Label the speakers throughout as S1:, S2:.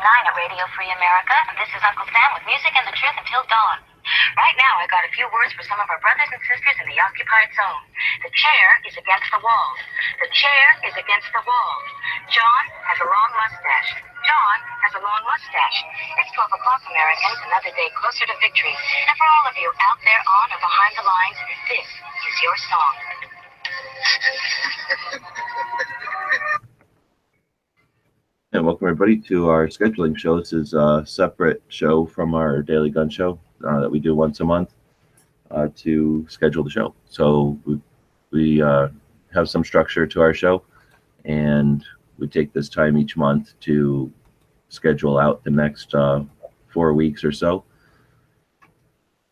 S1: at Radio Free America, and this is Uncle Sam with music and the truth until dawn. Right now, I got a few words for some of our brothers and sisters in the occupied zone. The chair is against the wall. The chair is against the wall. John has a long mustache. John has a long mustache. It's 12 o'clock, Americans, another day closer to victory. And for all of you out there on or behind the lines, this is your song.
S2: And welcome everybody to our scheduling show. This is a separate show from our daily gun show that we do once a month to schedule the show. So we have some structure to our show, and we take this time each month to schedule out the next 4 weeks or so.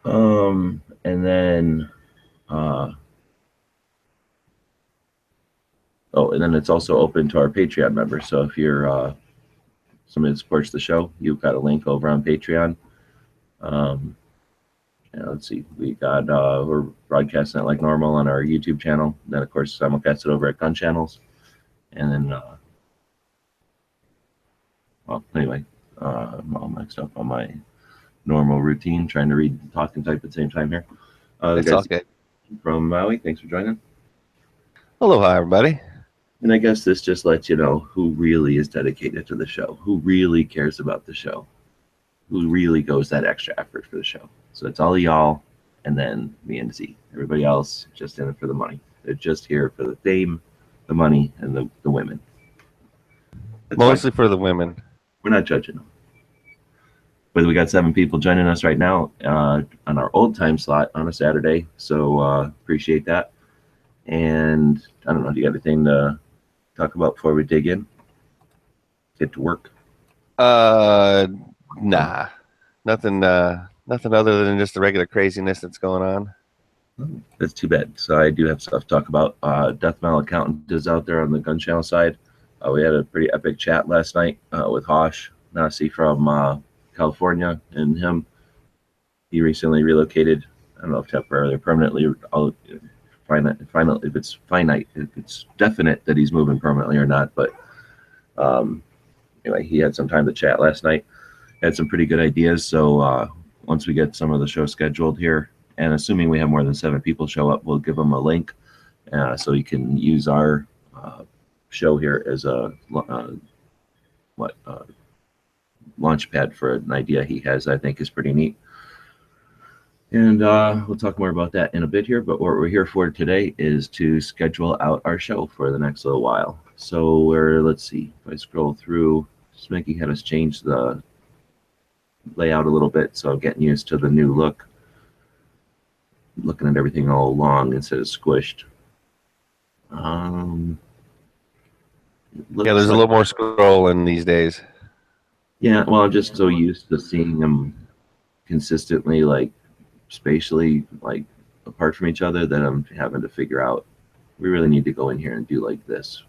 S2: And then and then it's also open to our Patreon members. So if you're somebody that supports the show, you've got a link over on Patreon. Let's see, we got we're broadcasting it like normal on our YouTube channel. Then of course simulcast it over at Gun Channels. And then I'm all mixed up on my normal routine, trying to read, talk, and type at the same time here.
S3: It's okay.
S2: From Maui, thanks for joining.
S3: Aloha, everybody.
S2: And I guess this just lets you know who really is dedicated to the show, who really cares about the show, who really goes that extra effort for the show. So it's all of y'all, and then me and Z. Everybody else just in it for the money. They're just here for the fame, the money, and the women. That's
S3: Mostly for the women.
S2: We're not judging them. But we got 7 people joining us right now on our old time slot on a Saturday. So appreciate that. And I don't know, do you got anything to talk about before we dig in? Get to work.
S3: Nah. Nothing other than just the regular craziness that's going on.
S2: That's too bad. So I do have stuff to talk about. Death Metal Accountant is out there on the Gun Channel side. We had a pretty epic chat last night with Hosh Nasi from California, and him. He recently relocated. I don't know if temporarily or permanently. I'll finally, if it's finite, if it's definite that he's moving permanently or not. But anyway, he had some time to chat last night. Had some pretty good ideas. So once we get some of the show scheduled here, and assuming we have more than 7 people show up, we'll give them a link so you can use our show here as a launch pad for an idea he has. I think is pretty neat. And we'll talk more about that in a bit here. But what we're here for today is to schedule out our show for the next little while. So let's see, if I scroll through, Sminky had us change the layout a little bit, so I'm getting used to the new look. Looking at everything all long instead of squished.
S3: Yeah, there's a little more scrolling these days.
S2: Yeah, well, I'm just so used to seeing them consistently, like spatially, like apart from each other, that I'm having to figure out. We really need to go in here and do like this.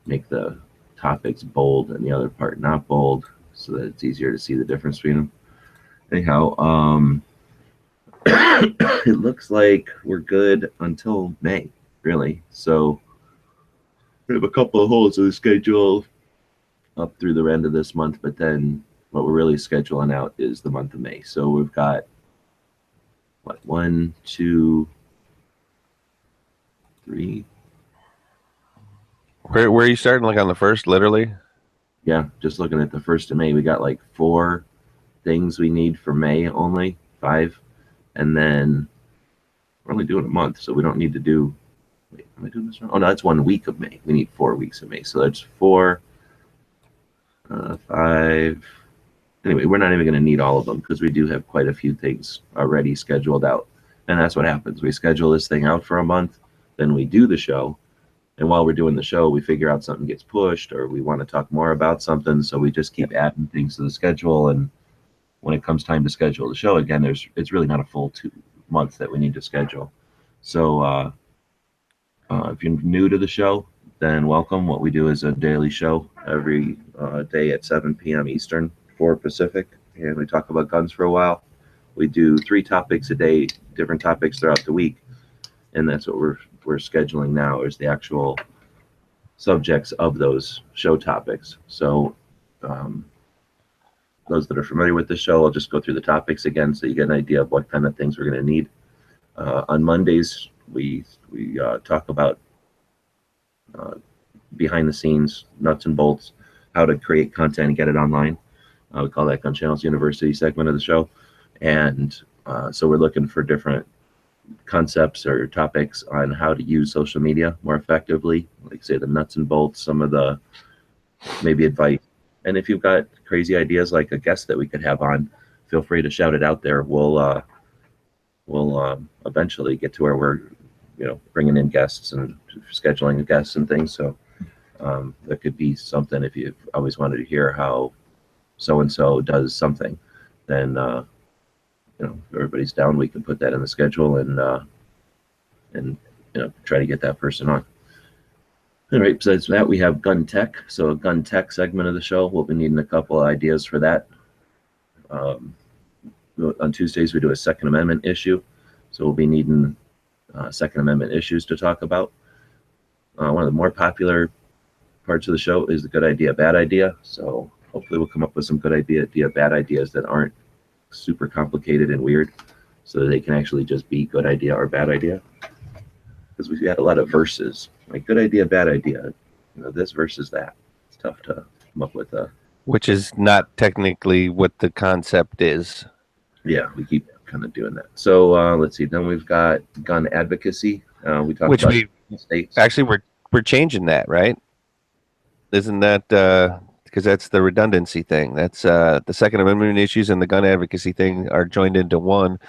S2: Make the topics bold and the other part not bold, so that it's easier to see the difference between them. Anyhow, it looks like we're good until May, really. So we have a couple of holes in the schedule up through the end of this month, but then what we're really scheduling out is the month of May. So we've got what, 1, 2, 3.
S3: Where are you starting? Like on the first, literally?
S2: Yeah, just looking at the 1st of May, we got like 4 things we need for May only, 5, and then we're only doing a month, so we don't need to do. Wait, am I doing this wrong? Oh no, that's 1 week of May. We need 4 weeks of May, so that's 4, 5. Anyway, we're not even going to need all of them because we do have quite a few things already scheduled out, and that's what happens. We schedule this thing out for a month, then we do the show. And while we're doing the show, we figure out something gets pushed or we want to talk more about something. So we just keep adding things to the schedule. And when it comes time to schedule the show again, it's really not a full 2 months that we need to schedule. So if you're new to the show, then welcome. What we do is a daily show every day at 7 p.m. Eastern, 4 Pacific. And we talk about guns for a while. We do 3 topics a day, different topics throughout the week. And that's what we're scheduling now, is the actual subjects of those show topics. So those that are familiar with the show, I'll just go through the topics again so you get an idea of what kind of things we're going to need. On Mondays, we talk about behind the scenes, nuts and bolts, how to create content and get it online. We call that Gun Channels University segment of the show. And so we're looking for different concepts or topics on how to use social media more effectively, like say the nuts and bolts, some of the maybe advice. And if you've got crazy ideas like a guest that we could have on, feel free to shout it out there. We'll eventually get to where we're, bringing in guests and scheduling guests and things. So that could be something. If you've always wanted to hear how so-and-so does something, then if everybody's down, we can put that in the schedule and try to get that person on. All right, besides that, we have gun tech. So a gun tech segment of the show. We'll be needing a couple of ideas for that. On Tuesdays, we do a Second Amendment issue. So we'll be needing Second Amendment issues to talk about. One of the more popular parts of the show is the good idea, bad idea. So hopefully we'll come up with some good idea, bad ideas that aren't super complicated and weird, so that they can actually just be good idea or bad idea. Because we've had a lot of verses, like good idea, bad idea, this versus that. It's tough to come up with
S3: which is not technically what the concept is.
S2: Yeah, we keep kind of doing that. So let's see. Then we've got gun advocacy. We talked
S3: Which
S2: about
S3: states. Actually, we're changing that, right? Isn't that because that's the redundancy thing? That's the Second Amendment issues and the gun advocacy thing are joined into one,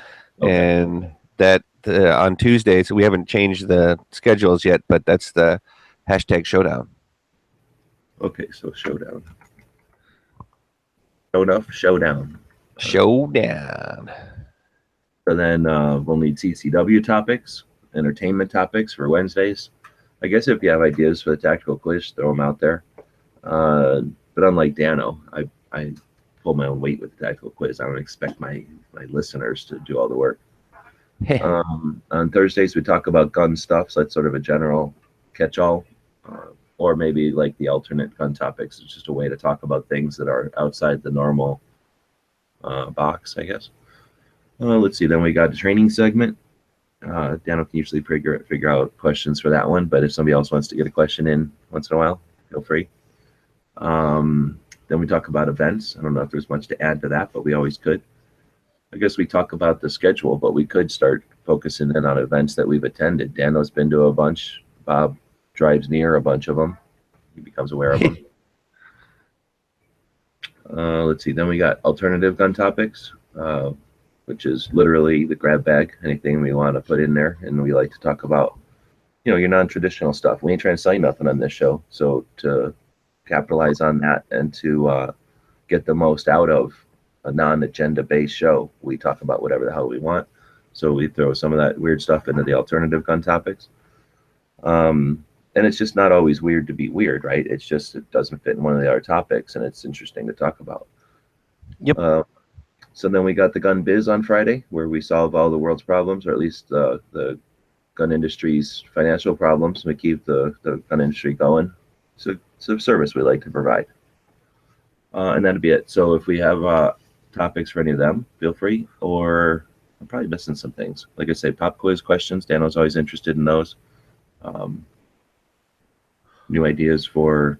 S3: and that on Tuesdays we haven't changed the schedules yet, but that's the hashtag showdown.
S2: Okay, so showdown. Showdown. So then we'll need CCW topics, entertainment topics for Wednesdays. I guess if you have ideas for the tactical quiz, throw them out there. But unlike Dano, I pull my own weight with the tactical quiz. I don't expect my listeners to do all the work. On Thursdays, we talk about gun stuff, so that's sort of a general catch-all. Or maybe like the alternate gun topics. It's just a way to talk about things that are outside the normal box, I guess. Let's see. Then we got the training segment. Dano can usually figure out questions for that one, but if somebody else wants to get a question in once in a while, feel free. Then we talk about events. I don't know if there's much to add to that, but we always could. I guess we talk about the schedule, but we could start focusing in on events that we've attended. Dano's been to a bunch. Bob drives near a bunch of them. He becomes aware of them. Let's see. Then we got alternative gun topics, which is literally the grab bag, anything we want to put in there. And we like to talk about, your non-traditional stuff. We ain't trying to sell you nothing on this show. So to capitalize on that and to get the most out of a non-agenda based show, we talk about whatever the hell we want. So we throw some of that weird stuff into the alternative gun topics. And it's just not always weird to be weird, right? It's just it doesn't fit in one of the other topics, and it's interesting to talk about.
S3: Yep.
S2: So then we got the gun biz on Friday, where we solve all the world's problems, or at least the gun industry's financial problems. We keep the gun industry going. So it's a service we like to provide. And that'd be it. So if we have topics for any of them, feel free. Or I'm probably missing some things. Like I say, pop quiz questions. Dano's always interested in those. New ideas for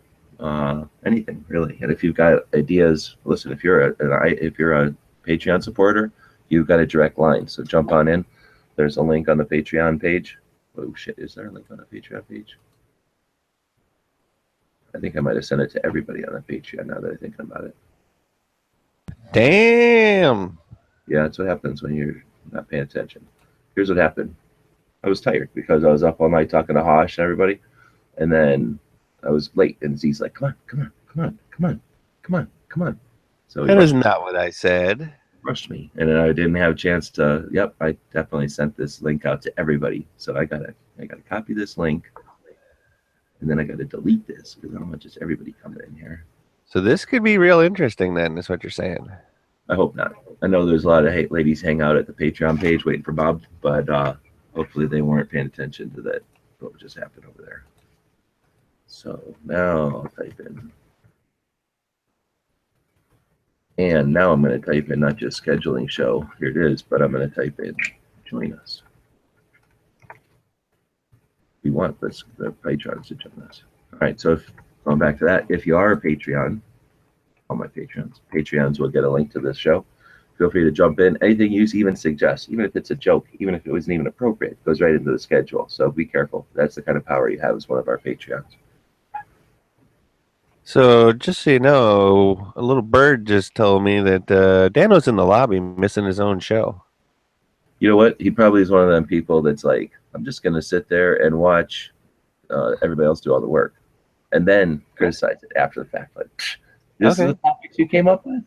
S2: anything really. And if you've got ideas, listen. If you're a Patreon supporter, you've got a direct line. So jump on in. There's a link on the Patreon page. Oh shit! Is there a link on the Patreon page? I think I might have sent it to everybody on the Patreon. Now that I think about it.
S3: Damn.
S2: Yeah, that's what happens when you're not paying attention. Here's what happened. I was tired because I was up all night talking to Hosh and everybody. And then I was late, and Z's like, come on. So
S3: that is not what I said.
S2: Rushed me, and then I didn't have a chance to. Yep, I definitely sent this link out to everybody. So I gotta copy this link, and then I gotta delete this because I don't want just everybody coming in here.
S3: So this could be real interesting. Then is what you're saying.
S2: I hope not. I know there's a lot of ladies hang out at the Patreon page waiting for Bob, but hopefully they weren't paying attention to that. What just happened over there? So now I'll type in And now I'm going to type in not just scheduling show. Here it is, but I'm going to type in join us. We want this, the patrons to join us. All right, so if going back to that, if you are a Patreon, all my Patreons will get a link to this show. Feel free to jump in. Anything you even suggest, even if it's a joke, even if it wasn't even appropriate, goes right into the schedule. So be careful. That's the kind of power you have as one of our Patreons.
S3: So just so you know, a little bird just told me that Dano's in the lobby missing his own show.
S2: You know what? He probably is one of them people that's like, I'm just going to sit there and watch everybody else do all the work and then criticize it after the fact. Like, this is the topics you came up with?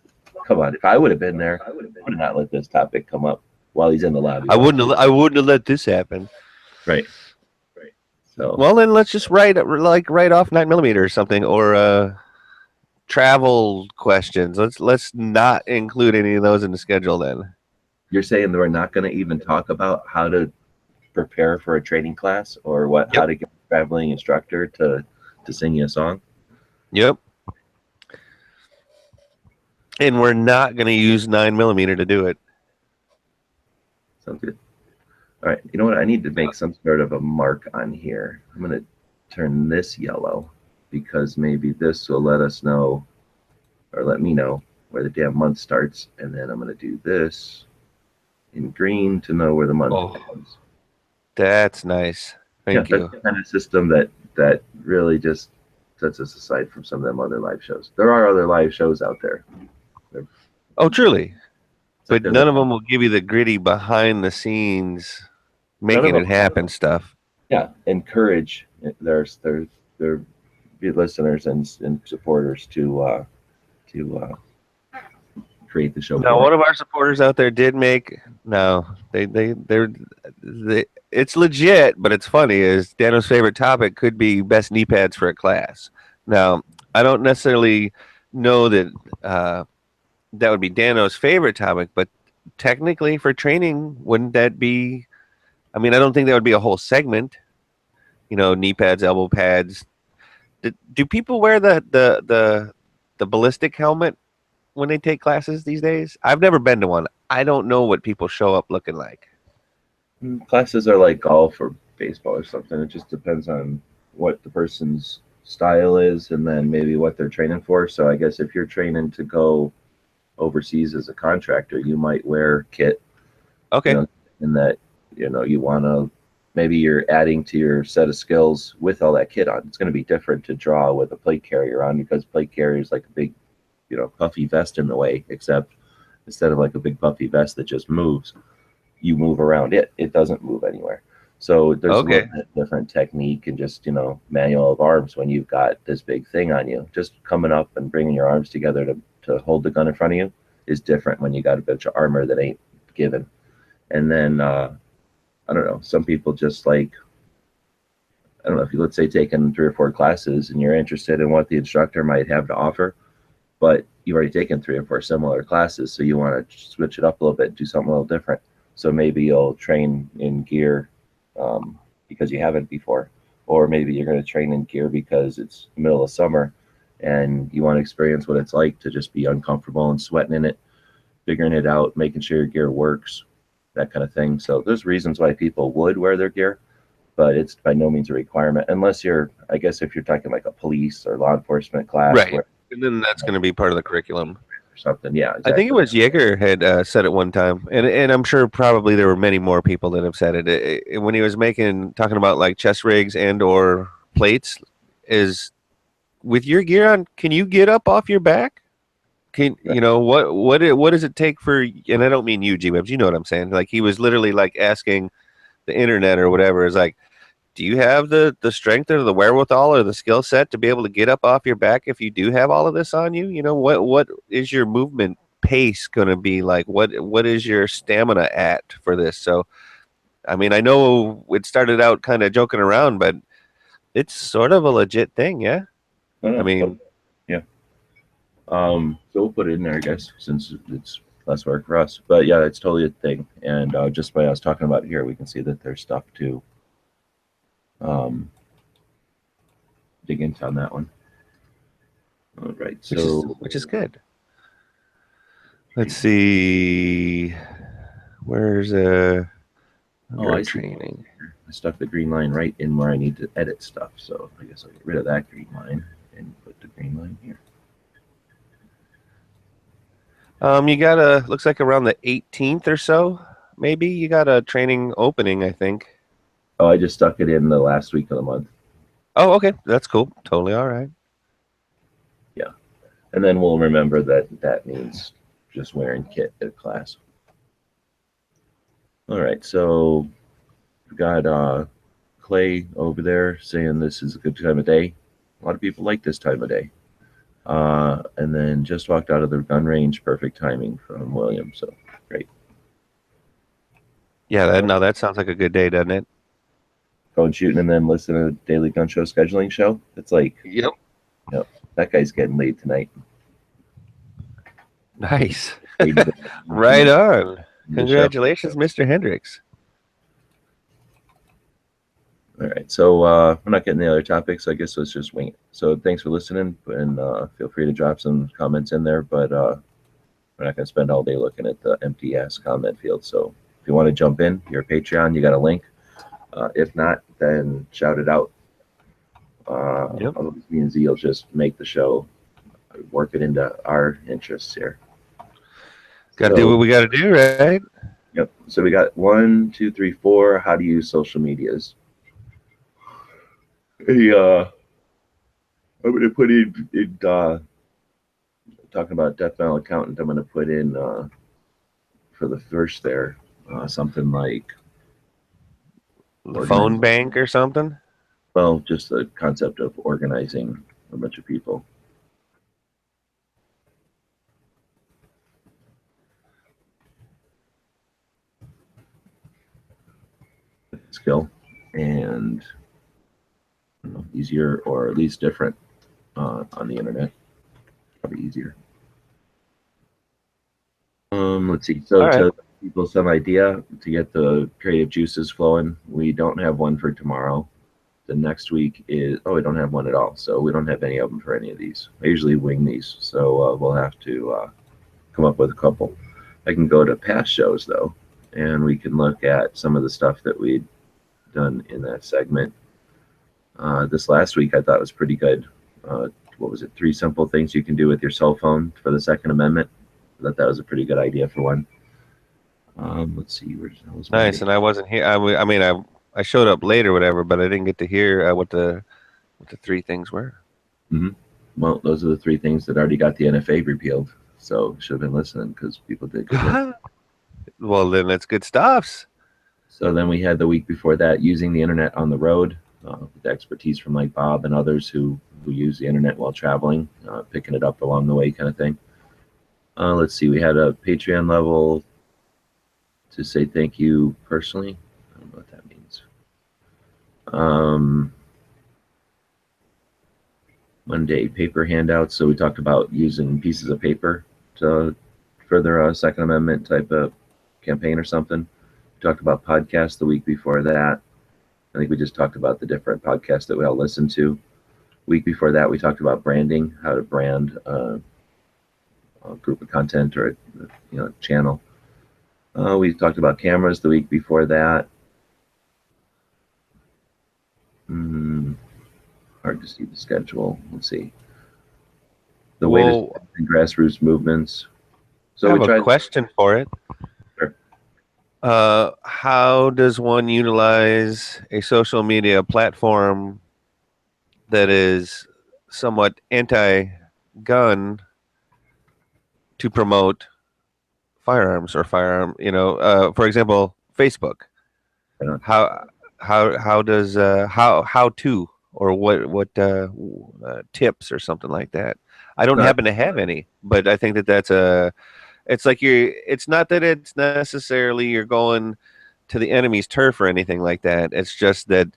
S2: Come on. If I would have been there, I would have not let this topic come up while he's in the lobby.
S3: I wouldn't have let this happen.
S2: Right. So
S3: well, then let's just write off 9mm or something, or travel questions. Let's not include any of those in the schedule. Then
S2: you're saying that we're not going to even talk about how to prepare for a training class or how to get a traveling instructor to sing you a song?
S3: Yep. And we're not going to use 9mm to do it.
S2: Sounds good. All right. You know what? I need to make some sort of a mark on here. I'm going to turn this yellow because maybe this will let us know or let me know where the damn month starts. And then I'm going to do this in green to know where the month ends.
S3: That's nice. Thank you.
S2: That's the kind of system that really just sets us aside from some of them other live shows. There are other live shows out there.
S3: Oh, truly. But none of them will give you the gritty behind the scenes, making it happen stuff.
S2: Yeah, encourage their listeners and supporters to create the show.
S3: Now, one of our supporters out there did make. No, they're it's legit, but it's funny. Is Dano's favorite topic could be best knee pads for a class. Now, I don't necessarily know that that would be Dano's favorite topic, but technically for training, wouldn't that be? I mean, I don't think that would be a whole segment. You know, knee pads, elbow pads. Do people wear the ballistic helmet when they take classes these days? I've never been to one. I don't know what people show up looking like.
S2: Classes are like golf or baseball or something. It just depends on what the person's style is and then maybe what they're training for. So I guess if you're training to go overseas as a contractor, you might wear kit.
S3: Okay.
S2: You know, in that, you want to, maybe you're adding to your set of skills with all that kit on. It's going to be different to draw with a plate carrier on because plate carrier is like a big, puffy vest in the way, except instead of like a big puffy vest that just moves, you move around it. It doesn't move anywhere. So there's a little bit different technique and just, manual of arms when you've got this big thing on you. Just coming up and bringing your arms together to hold the gun in front of you is different when you got a bunch of armor that ain't given. And then, I don't know, some people just like, I don't know, if you, let's say, taken 3 or 4 classes and you're interested in what the instructor might have to offer, but you've already taken 3 or 4 similar classes, so you want to switch it up a little bit, do something a little different. So maybe you'll train in gear because you haven't before, or maybe you're going to train in gear because it's the middle of summer and you want to experience what it's like to just be uncomfortable and sweating in it, figuring it out, making sure your gear works, that kind of thing. So there's reasons why people would wear their gear, but it's by no means a requirement unless you're, I guess, if you're talking like a police or law enforcement class,
S3: right? And then that's going to be part of the curriculum
S2: or something. Yeah, exactly.
S3: I think it was Yeager had said it one time, and I'm sure probably there were many more people that have said it. When he was talking about like chest rigs and or plates, is with your gear on, can you get up off your back? Can what does it take for? And I don't mean you, G-Webs. You know what I'm saying? Like he was literally like asking the internet or whatever. Is like, do you have the strength or the wherewithal or the skill set to be able to get up off your back if you do have all of this on you? You know, what is your movement pace going to be like? What is your stamina at for this? So, I mean, I know it started out kind of joking around, but it's sort of a legit thing, yeah? I mean...
S2: Yeah. So we'll put it in there, I guess, since it's less work for us. But yeah, it's totally a thing. And just by us talking about it here, we can see that there's stuff to dig into on that one. All right,
S3: so which is good. Let's see. Where's
S2: Oh,
S3: under
S2: I see.
S3: training?
S2: I stuck the green line right in where I need to edit stuff. So I guess I'll get rid of that green line and put the green line here.
S3: You got looks like around the 18th or so, maybe you got a training opening, I think.
S2: Oh, I just stuck it in the last week of the month.
S3: Oh, okay, that's cool. Totally all right.
S2: Yeah, and then we'll remember that means just wearing kit at class. All right, so we've got Clay over there saying this is a good time of day. A lot of people like this time of day. And then just walked out of the gun range. Perfect timing from William. So great.
S3: Yeah, that sounds like a good day, doesn't it?
S2: Going shooting and then listen to the Daily Gun Show scheduling show. It's like,
S3: Yep.
S2: yep, that guy's getting laid tonight.
S3: Nice.
S2: Waiting to-
S3: Right on.
S2: the show.
S3: Congratulations, Mr. Hendricks.
S2: All right, so we're not getting the other topics. I guess let's just wing it. So thanks for listening, and feel free to drop some comments in there. But we're not going to spend all day looking at the empty ass comment field. So if you want to jump in, you're a Patreon, you got a link. If not, then shout it out.
S3: Yep.
S2: Otherwise, me and Z will just make the show, work it into our interests here.
S3: Got to do what we got to do, right?
S2: Yep. So we got 1, 2, 3, 4. How to use social medias. I'm going to put in talking about Death Metal Accountant. I'm going to put in for the first there something like
S3: The phone bank or something.
S2: well, just the concept of organizing a bunch of people. Skill and I don't know, easier or at least different on the internet. Probably easier. Let's see. So to give people some idea to get the creative juices flowing, we don't have one for tomorrow. The next week is we don't have one at all. So we don't have any of them for any of these. I usually wing these, so we'll have to come up with a couple. I can go to past shows though, and we can look at some of the stuff that we'd done in that segment. This last week I thought was pretty good. What was it? 3 simple things you can do with your cell phone for the Second Amendment. I thought that was a pretty good idea for one. Let's see. Where's
S3: nice, and I wasn't here. I mean, I showed up late or whatever, but I didn't get to hear what the 3 things were.
S2: Mm-hmm. Well, those are the 3 things that already got the NFA repealed. So should have been listening because people did good work.
S3: Well, then that's good stuff.
S2: So then we had the week before that using the internet on the road with expertise from like Bob and others who use the internet while traveling, picking it up along the way kind of thing. Let's see. We had a Patreon level to say thank you personally. I don't know what that means. Monday, paper handouts. So we talked about using pieces of paper to further a Second Amendment type of campaign or something. We talked about podcasts the week before that. I think we just talked about the different podcasts that we all listen to. Week before that, we talked about branding, how to brand a group of content or a channel. We talked about cameras the week before that. Hard to see the schedule. Let's see. The latest in grassroots movements. So
S3: I have a question for it.
S2: Sure.
S3: How does one utilize a social media platform that is somewhat anti-gun to promote firearms or firearm? For example, Facebook.
S2: Yeah.
S3: How does how to or what tips or something like that? I don't happen to have any, but I think that's it's like it's not that it's necessarily you're going to the enemy's turf or anything like that. It's just that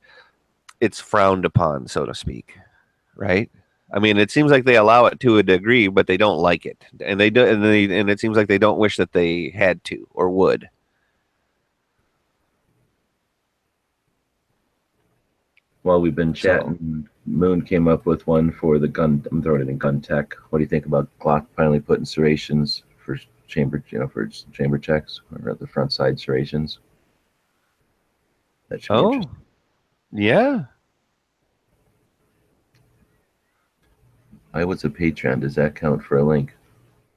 S3: it's frowned upon, so to speak, right? I mean, it seems like they allow it to a degree, but they don't like it, and they do, and it seems like they don't wish that they had to or would.
S2: While we've been chatting, Moon came up with one for the gun. I'm throwing it in gun tech. What do you think about Glock finally putting serrations for chamber, for chamber checks or the front side serrations. That should be interesting.
S3: Yeah.
S2: I was a patron. Does that count for a link?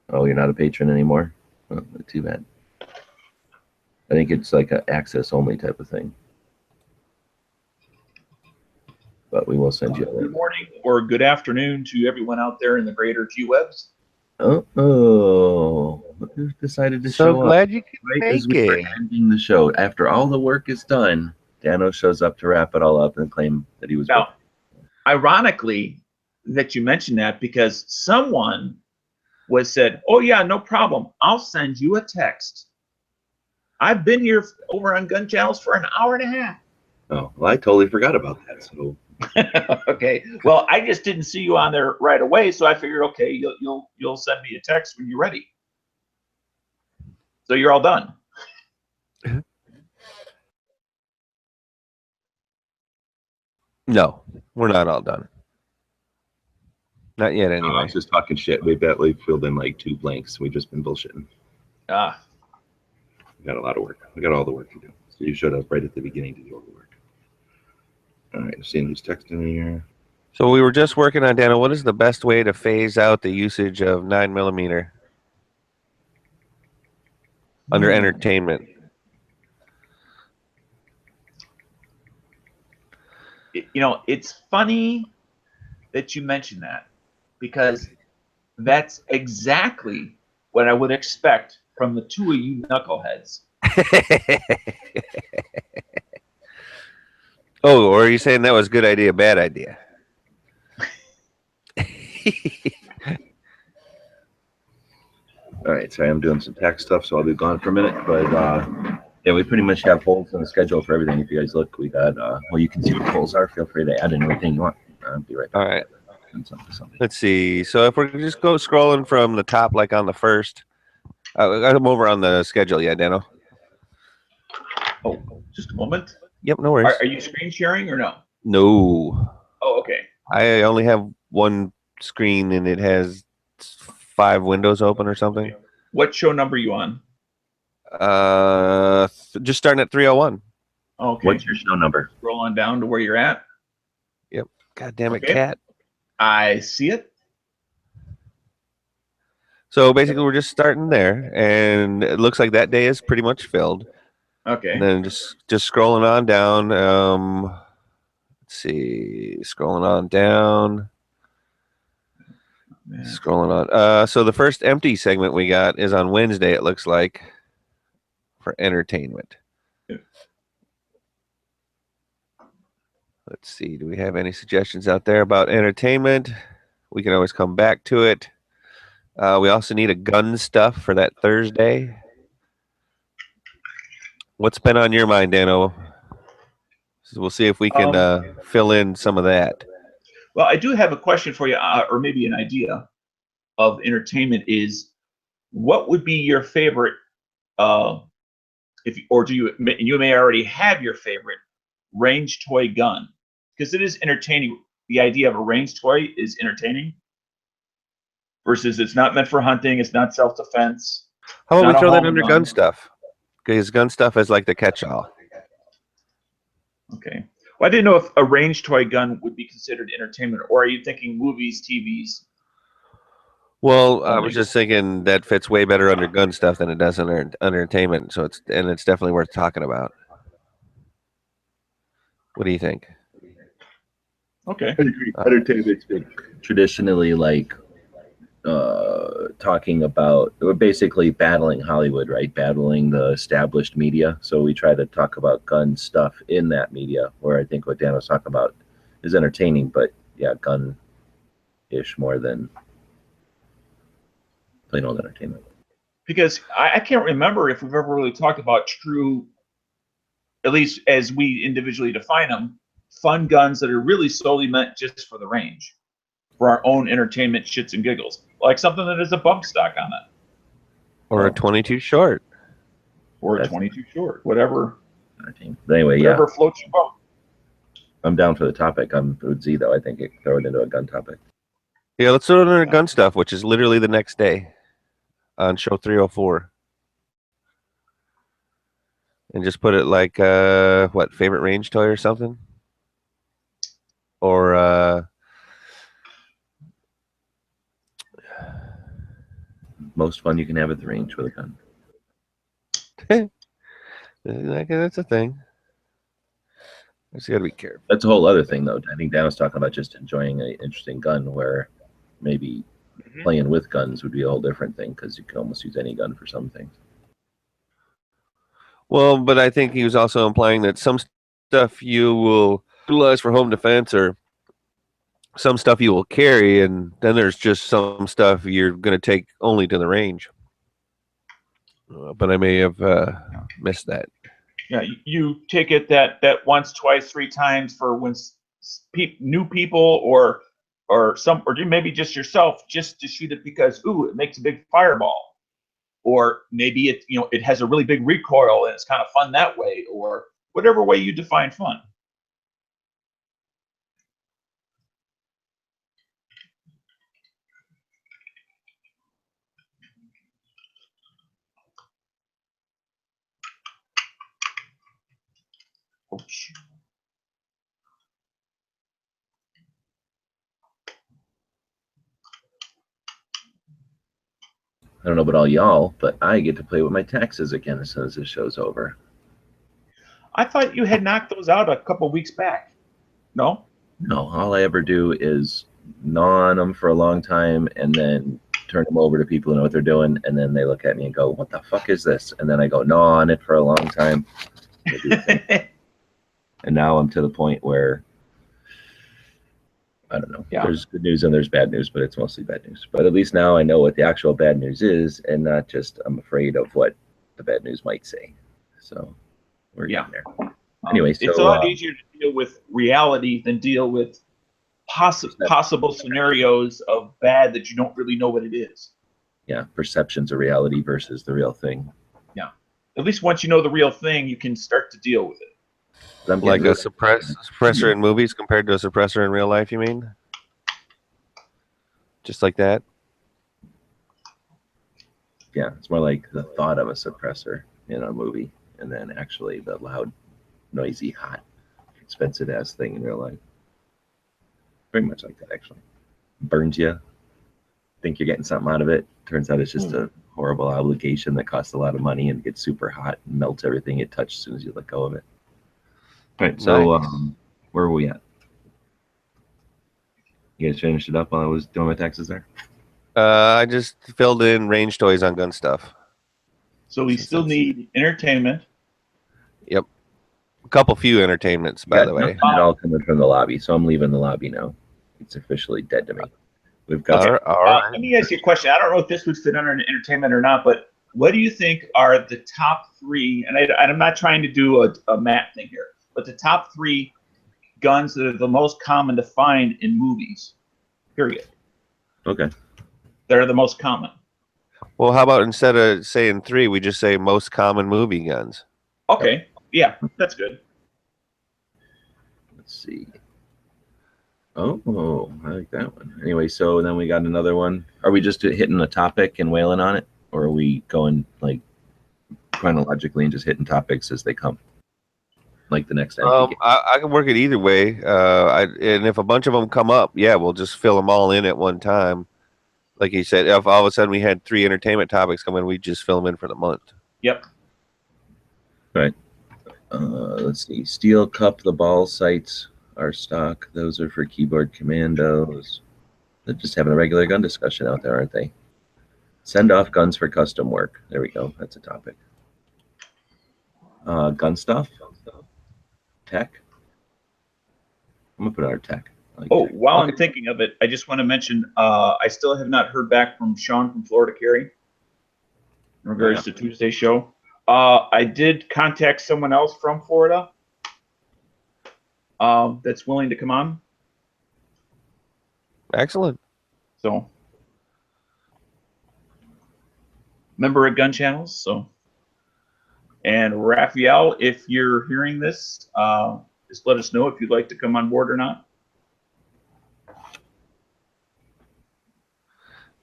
S2: Oh, you're not a patron anymore? Oh, too bad. I think it's like an access only type of thing. But we will send you a link.
S4: Good morning or good afternoon to everyone out there in the greater G-Webs.
S2: Oh, look who decided to show up.
S3: So glad you could
S2: Right as
S3: make
S2: we were
S3: it.
S2: ending the show. After all the work is done, Dano shows up to wrap it all up and claim that he was.
S4: Now, ironically, that you mentioned that because someone said, "Oh yeah, no problem. I'll send you a text. I've been here over on Gun Channels for an hour and a half."
S2: Oh, well, I totally forgot about that. So
S4: okay, well, I just didn't see you on there right away, so I figured, okay, you'll send me a text when you're ready. So you're all done.
S3: No, we're not all done. Not yet, anyway.
S2: I was just talking shit. We filled in like 2 blanks. We've just been bullshitting. We got a lot of work. We got all the work to do. So you showed up right at the beginning to do all the work. All right, seeing who's texting me here.
S3: So we were just working on, Daniel, what is the best way to phase out the usage of 9mm under entertainment?
S4: It's funny that you mentioned that because that's exactly what I would expect from the 2 of you knuckleheads.
S3: Oh, or are you saying that was good idea, bad idea?
S2: All right, sorry, I'm doing some tax stuff, so I'll be gone for a minute. But yeah, we pretty much have polls on the schedule for everything. If you guys look, we got well, you can see what polls are. Feel free to add in anything you want. I'll be right back.
S3: All right. Let's see. So if we're just go scrolling from the top, like on the first, I'm over on the schedule. Yeah, Dano.
S4: Oh, just a moment.
S3: Yep, no worries.
S4: Are you screen sharing or no?
S3: No.
S4: Oh, okay.
S3: I only have one screen and it has 5 windows open or something.
S4: What show number are you on?
S3: Just starting at 301.
S4: Okay.
S2: What's your show number?
S4: Scroll on down to where you're at.
S3: Yep. God damn it,
S4: Okay.
S3: cat.
S4: I see it.
S3: So basically, we're just starting there, and it looks like that day is pretty much filled.
S4: Okay.
S3: And then just scrolling on down. Let's see, scrolling on down. Scrolling on. So the first empty segment we got is on Wednesday. It looks like for entertainment.
S4: Yeah.
S3: Let's see. Do we have any suggestions out there about entertainment? We can always come back to it. We also need a gun stuff for that Thursday. What's been on your mind, Dano? So we'll see if we can fill in some of that.
S4: Well, I do have a question for you, or maybe an idea of entertainment is what would be your favorite, you may already have your favorite range toy gun, because it is entertaining. The idea of a range toy is entertaining versus it's not meant for hunting. It's not self-defense.
S3: How about we throw that under gun stuff? Because gun stuff is like the catch-all.
S4: Okay. Well, I didn't know if a range toy gun would be considered entertainment, or are you thinking movies, TVs?
S3: Well, I was just thinking that fits way better under gun stuff than it does under entertainment. So it's definitely worth talking about. What do you think?
S4: Okay.
S2: I agree. Entertainment's been traditionally like talking about, we're basically battling Hollywood, right? Battling the established media. So we try to talk about gun stuff in that media, where I think what Dan was talking about is entertaining, but yeah, gun-ish more than plain old entertainment.
S4: Because I can't remember if we've ever really talked about true, at least as we individually define them, fun guns that are really solely meant just for the range, for our own entertainment shits and giggles, like something that has a bump stock on it,
S3: or a 22 short,
S4: or a 22 short, whatever.
S2: But anyway,
S4: whatever floats your boat.
S2: I'm down for the topic. I'm with Z though. I think throw it into a gun topic.
S3: Yeah, let's throw it under gun stuff, which is literally the next day. on show 304. And just put it like what, favorite range toy or something? Or
S2: Most fun you can have at the range with a gun.
S3: that's a thing. Just gotta be careful.
S2: That's a whole other thing, though. I think Dan was talking about just enjoying an interesting gun, where maybe playing with guns would be a whole different thing, because you can almost use any gun for some things.
S3: Well, but I think he was also implying that some stuff you will utilize for home defense, or some stuff you will carry, and then there's just some stuff you're going to take only to the range. But I may have missed that.
S4: Yeah, you take it that once, twice, 3 times for when new people or maybe just yourself, just to shoot it because it makes a big fireball. Or maybe it has a really big recoil and it's kind of fun that way, or whatever way you define fun. Oops.
S2: I don't know about all y'all, but I get to play with my taxes again as soon as this show's over.
S4: I thought you had knocked those out a couple weeks back. No?
S2: No, all I ever do is gnaw on them for a long time and then turn them over to people who know what they're doing, and then they look at me and go, "What the fuck is this?" And then I go gnaw on it for a long time. And now I'm to the point where, I don't know.
S4: Yeah.
S2: There's good news and there's bad news, but it's mostly bad news. But at least now I know what the actual bad news is, and not just I'm afraid of what the bad news might say. So we're getting there. Anyway, so
S4: it's a lot easier to deal with reality than deal with possible scenarios of bad that you don't really know what it is.
S2: Yeah, perceptions of reality versus the real thing.
S4: Yeah. At least once you know the real thing, you can start to deal with it.
S3: Like a suppressor in movies compared to a suppressor in real life, you mean? Just like that?
S2: Yeah, it's more like the thought of a suppressor in a movie, and then actually the loud, noisy, hot, expensive ass thing in real life. Very much like that, actually. Burns you. Think you're getting something out of it. Turns out it's just a horrible obligation that costs a lot of money and gets super hot and melts everything it touches as soon as you let go of it. All right, so
S3: Nice.
S2: where were we at? You guys finished it up while I was doing my taxes there?
S3: I just filled in range toys on gun stuff.
S4: So we still need entertainment.
S3: Yep. A few entertainments, by the way.
S2: It all coming from the lobby, so I'm leaving the lobby now. It's officially dead to me. We've got.
S3: All right.
S4: Let me ask you a question. I don't know if this would fit under entertainment or not, but what do you think are the top 3? And I'm not trying to do a Matt thing here, but the top 3 guns that are the most common to find in movies. Period.
S2: Okay.
S4: That are the most common.
S3: Well, how about instead of saying 3, we just say most common movie guns?
S4: Okay. Yeah, that's good.
S2: Let's see. Oh, I like that one. Anyway, so then we got another one. Are we just hitting the topic and wailing on it, or are we going like chronologically and just hitting topics as they come? Like the next MP?
S3: I can work it either way. And if a bunch of them come up, yeah, we'll just fill them all in at one time. Like you said, if all of a sudden we had 3 entertainment topics come in, we just fill them in for the month.
S4: Yep.
S2: Right. Let's see. Steel Cup, the ball sights are stock. Those are for keyboard commandos. They're just having a regular gun discussion out there, aren't they? Send off guns for custom work. There we go. That's a topic. Gun stuff. Tech. I'm gonna put our tech.
S4: While I'm thinking of it, I just want to mention I still have not heard back from Sean from Florida Carry in regards to Tuesday's show. I did contact someone else from Florida that's willing to come on.
S3: Excellent.
S4: So, member of Gun Channels. So, and Raphael, if you're hearing this, just let us know if you'd like to come on board or not.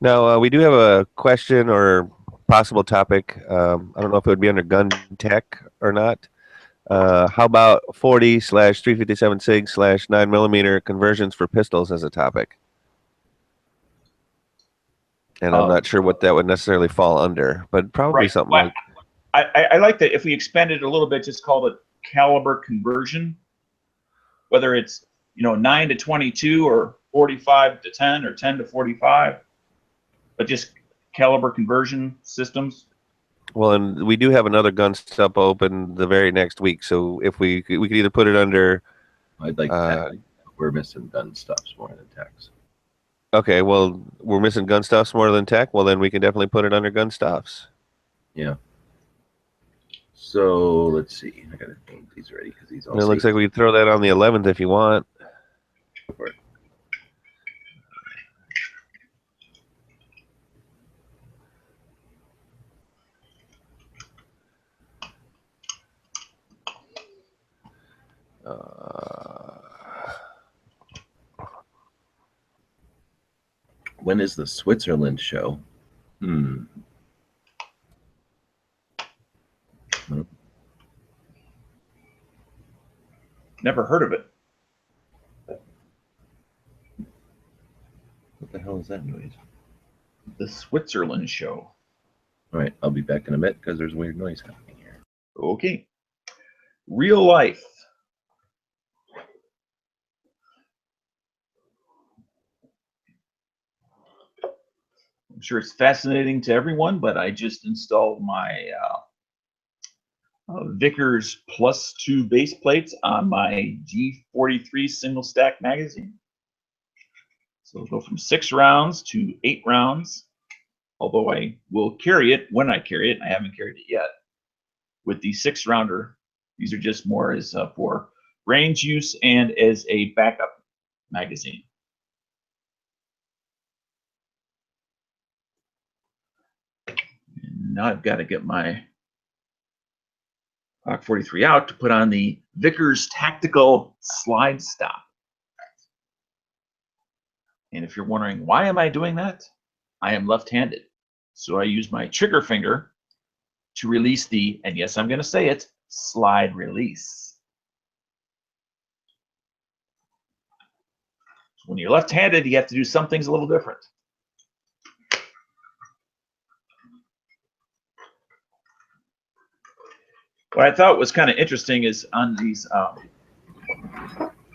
S3: Now, we do have a question or possible topic. I don't know if it would be under gun tech or not. How about 40/357 SIG/9mm conversions for pistols as a topic? And I'm not sure what that would necessarily fall under, but probably
S4: Right.
S3: something
S4: Well,
S3: like.
S4: I like that if we expand it a little bit, just call it caliber conversion, whether it's 9 to 22 or 45 to 10 or 10 to 45, but just caliber conversion systems.
S3: Well, and we do have another gun stuff open the very next week, so if we could either put it under.
S2: I'd like tech. We're missing gun stuffs more than techs.
S3: Okay, well, we're missing gun stuffs more than tech. Well, then we can definitely put it under gun stuffs.
S2: Yeah. So let's see. I gotta name these ready because these all.
S3: And it looks like we could throw that on the 11th if you want.
S2: When is the Switzerland show?
S4: Never heard of it.
S2: What the hell is that noise?
S4: The Switzerland show.
S2: All right, I'll be back in a bit because there's weird noise happening here.
S4: Okay. Real life. I'm sure it's fascinating to everyone, but I just installed my Vickers +2 base plates on my G43 single stack magazine. So it'll go from 6 rounds to 8 rounds, although I will carry it when I carry it. I haven't carried it yet. With the 6-rounder, these are just more as for range use and as a backup magazine. And now I've got to get my Glock 43 out to put on the Vickers Tactical Slide Stop. And if you're wondering, why am I doing that? I am left-handed. So I use my trigger finger to release the, and yes, I'm going to say it, slide release. So when you're left-handed, you have to do some things a little different. What I thought was kind of interesting is on these, on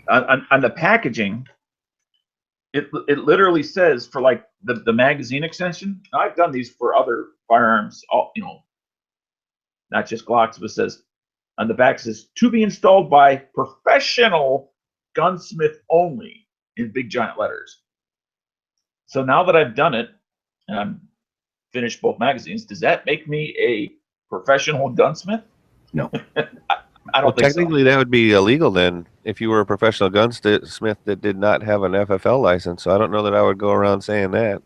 S4: the packaging, it literally says for like the magazine extension. Now, I've done these for other firearms, not just Glocks, but it says on the back, it says to be installed by professional gunsmith only in big giant letters. So now that I've done it and I'm finished both magazines, does that make me a professional gunsmith?
S2: No.
S4: I don't think
S3: technically
S4: so.
S3: That would be illegal then if you were a professional gunsmith that did not have an FFL license. So I don't know that I would go around saying that.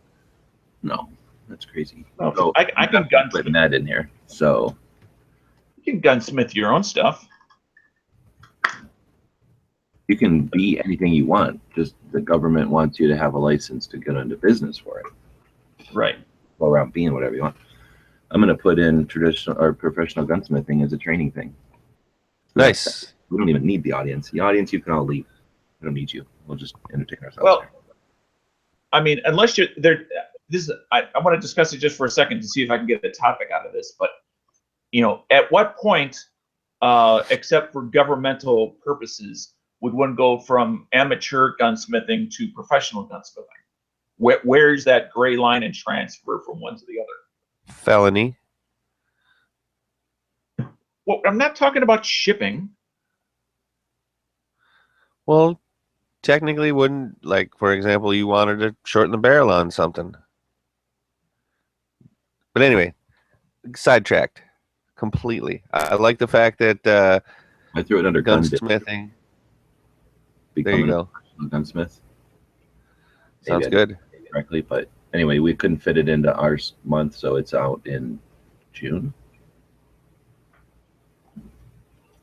S2: No, that's crazy.
S4: No,
S2: So
S4: I can gunsmith.
S2: putting that in here. So
S4: you can gunsmith your own stuff.
S2: you can be anything you want. Just the government wants you to have a license to get into business for it.
S4: Right.
S2: Go around being whatever you want. I'm going to put in traditional or professional gunsmithing as a training thing.
S3: Nice.
S2: We don't even need the audience. The audience, you can all leave. We don't need you. We'll just entertain ourselves.
S4: Well, I mean, unless you're there, I want to discuss it just for a second to see if I can get the topic out of this. But at what point, except for governmental purposes, would one go from amateur gunsmithing to professional gunsmithing? Where's that gray line and transfer from one to the other?
S3: Felony.
S4: Well, I'm not talking about shipping.
S3: Well, technically wouldn't, like, for example, you wanted to shorten the barrel on something. But anyway, sidetracked completely. I like the fact that
S2: I threw it under
S3: gunsmithing. There you go.
S2: Gunsmith.
S3: Sounds good.
S2: Correctly, but anyway, we couldn't fit it into our month, so it's out in June.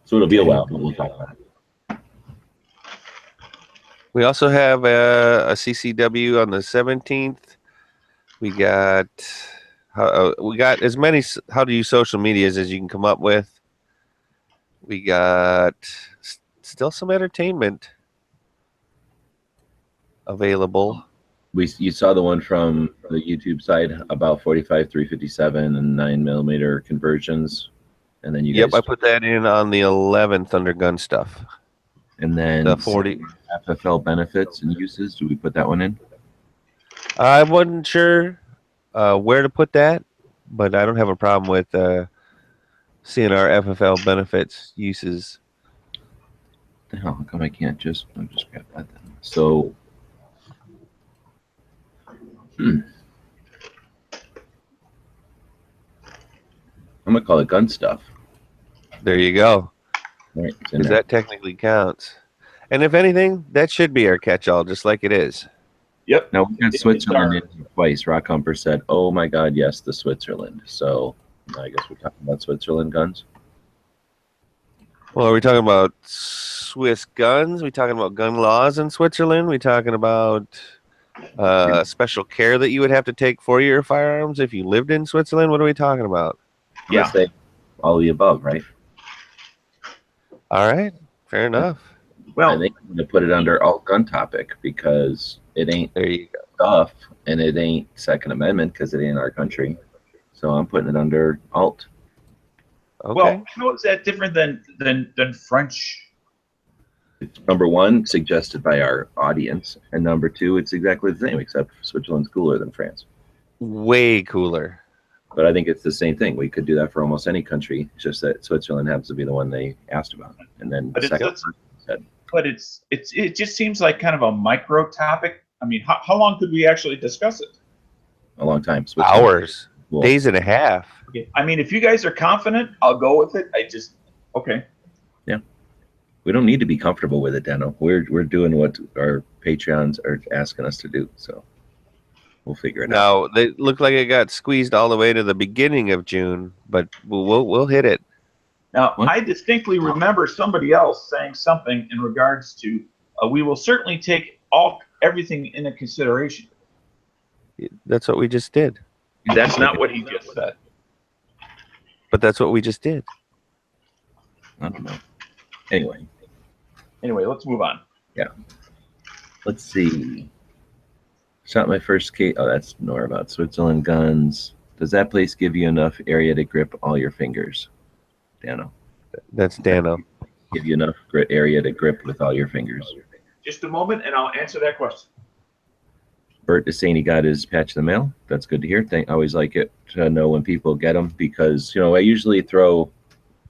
S2: So it'll be a while, but we'll talk about it.
S3: We also have a CCW on the 17th. We got We got as many how to use social medias as you can come up with. We got still some entertainment available.
S2: You saw the one from the YouTube side about 45, 357, and 9mm conversions, and then you
S3: Yep,
S2: guys.
S3: I put that in on the 11th under gun stuff.
S2: And then
S3: The 40.
S2: FFL benefits and uses. Do we put that one in?
S3: I wasn't sure where to put that, but I don't have a problem with seeing our FFL benefits uses.
S2: The hell? How come I can't just? I'll just grab that then. So. I'm gonna call it gun stuff.
S3: There you go.
S2: Right.
S3: Because that technically counts. And if anything, that should be our catch-all, just like it is.
S4: Yep.
S2: Now we got Switzerland in twice. Rock Humper said, "Oh my God, yes, the Switzerland." So I guess we're talking about Switzerland guns.
S3: Well, are we talking about Swiss guns? Are we talking about gun laws in Switzerland? Are we talking about special care that you would have to take for your firearms if you lived in Switzerland? What are we talking about?
S2: I'm gonna say all of the above, right?
S3: All right, fair enough.
S2: Well, I think I'm gonna put it under alt gun topic because it ain't
S3: there you go.
S2: Stuff, and it ain't Second Amendment because it ain't our country. So I'm putting it under alt.
S3: Okay.
S4: Well, how is that different than French?
S2: It's number one, suggested by our audience, and number two, it's exactly the same, except Switzerland's cooler than France.
S3: Way cooler.
S2: But I think it's the same thing. We could do that for almost any country. It's just that Switzerland happens to be the one they asked about, and then the second person said.
S4: But it just seems like kind of a micro topic. I mean, how long could we actually discuss it?
S2: A long time.
S3: Hours, days and a half.
S4: Okay. I mean, if you guys are confident, I'll go with it. Okay.
S2: Yeah. We don't need to be comfortable with it, Dano. We're doing what our Patreons are asking us to do, so we'll figure it out.
S3: Now, they look like it got squeezed all the way to the beginning of June, but we'll hit it.
S4: Now, I distinctly remember somebody else saying something in regards to we will certainly take everything into consideration.
S3: That's what we just did.
S4: That's not what he just said.
S3: But that's what we just did.
S2: I don't know. Anyway,
S4: let's move on.
S2: Yeah. Let's see. Shot my first case. Oh, that's more about Switzerland guns. Does that place give you enough area to grip all your fingers? Dano.
S3: That's Dano.
S2: Give you enough area to grip with all your fingers.
S4: Just a moment, and I'll answer that question.
S2: Bert is saying he got his patch in the mail. That's good to hear. I always like it to know when people get them because, I usually throw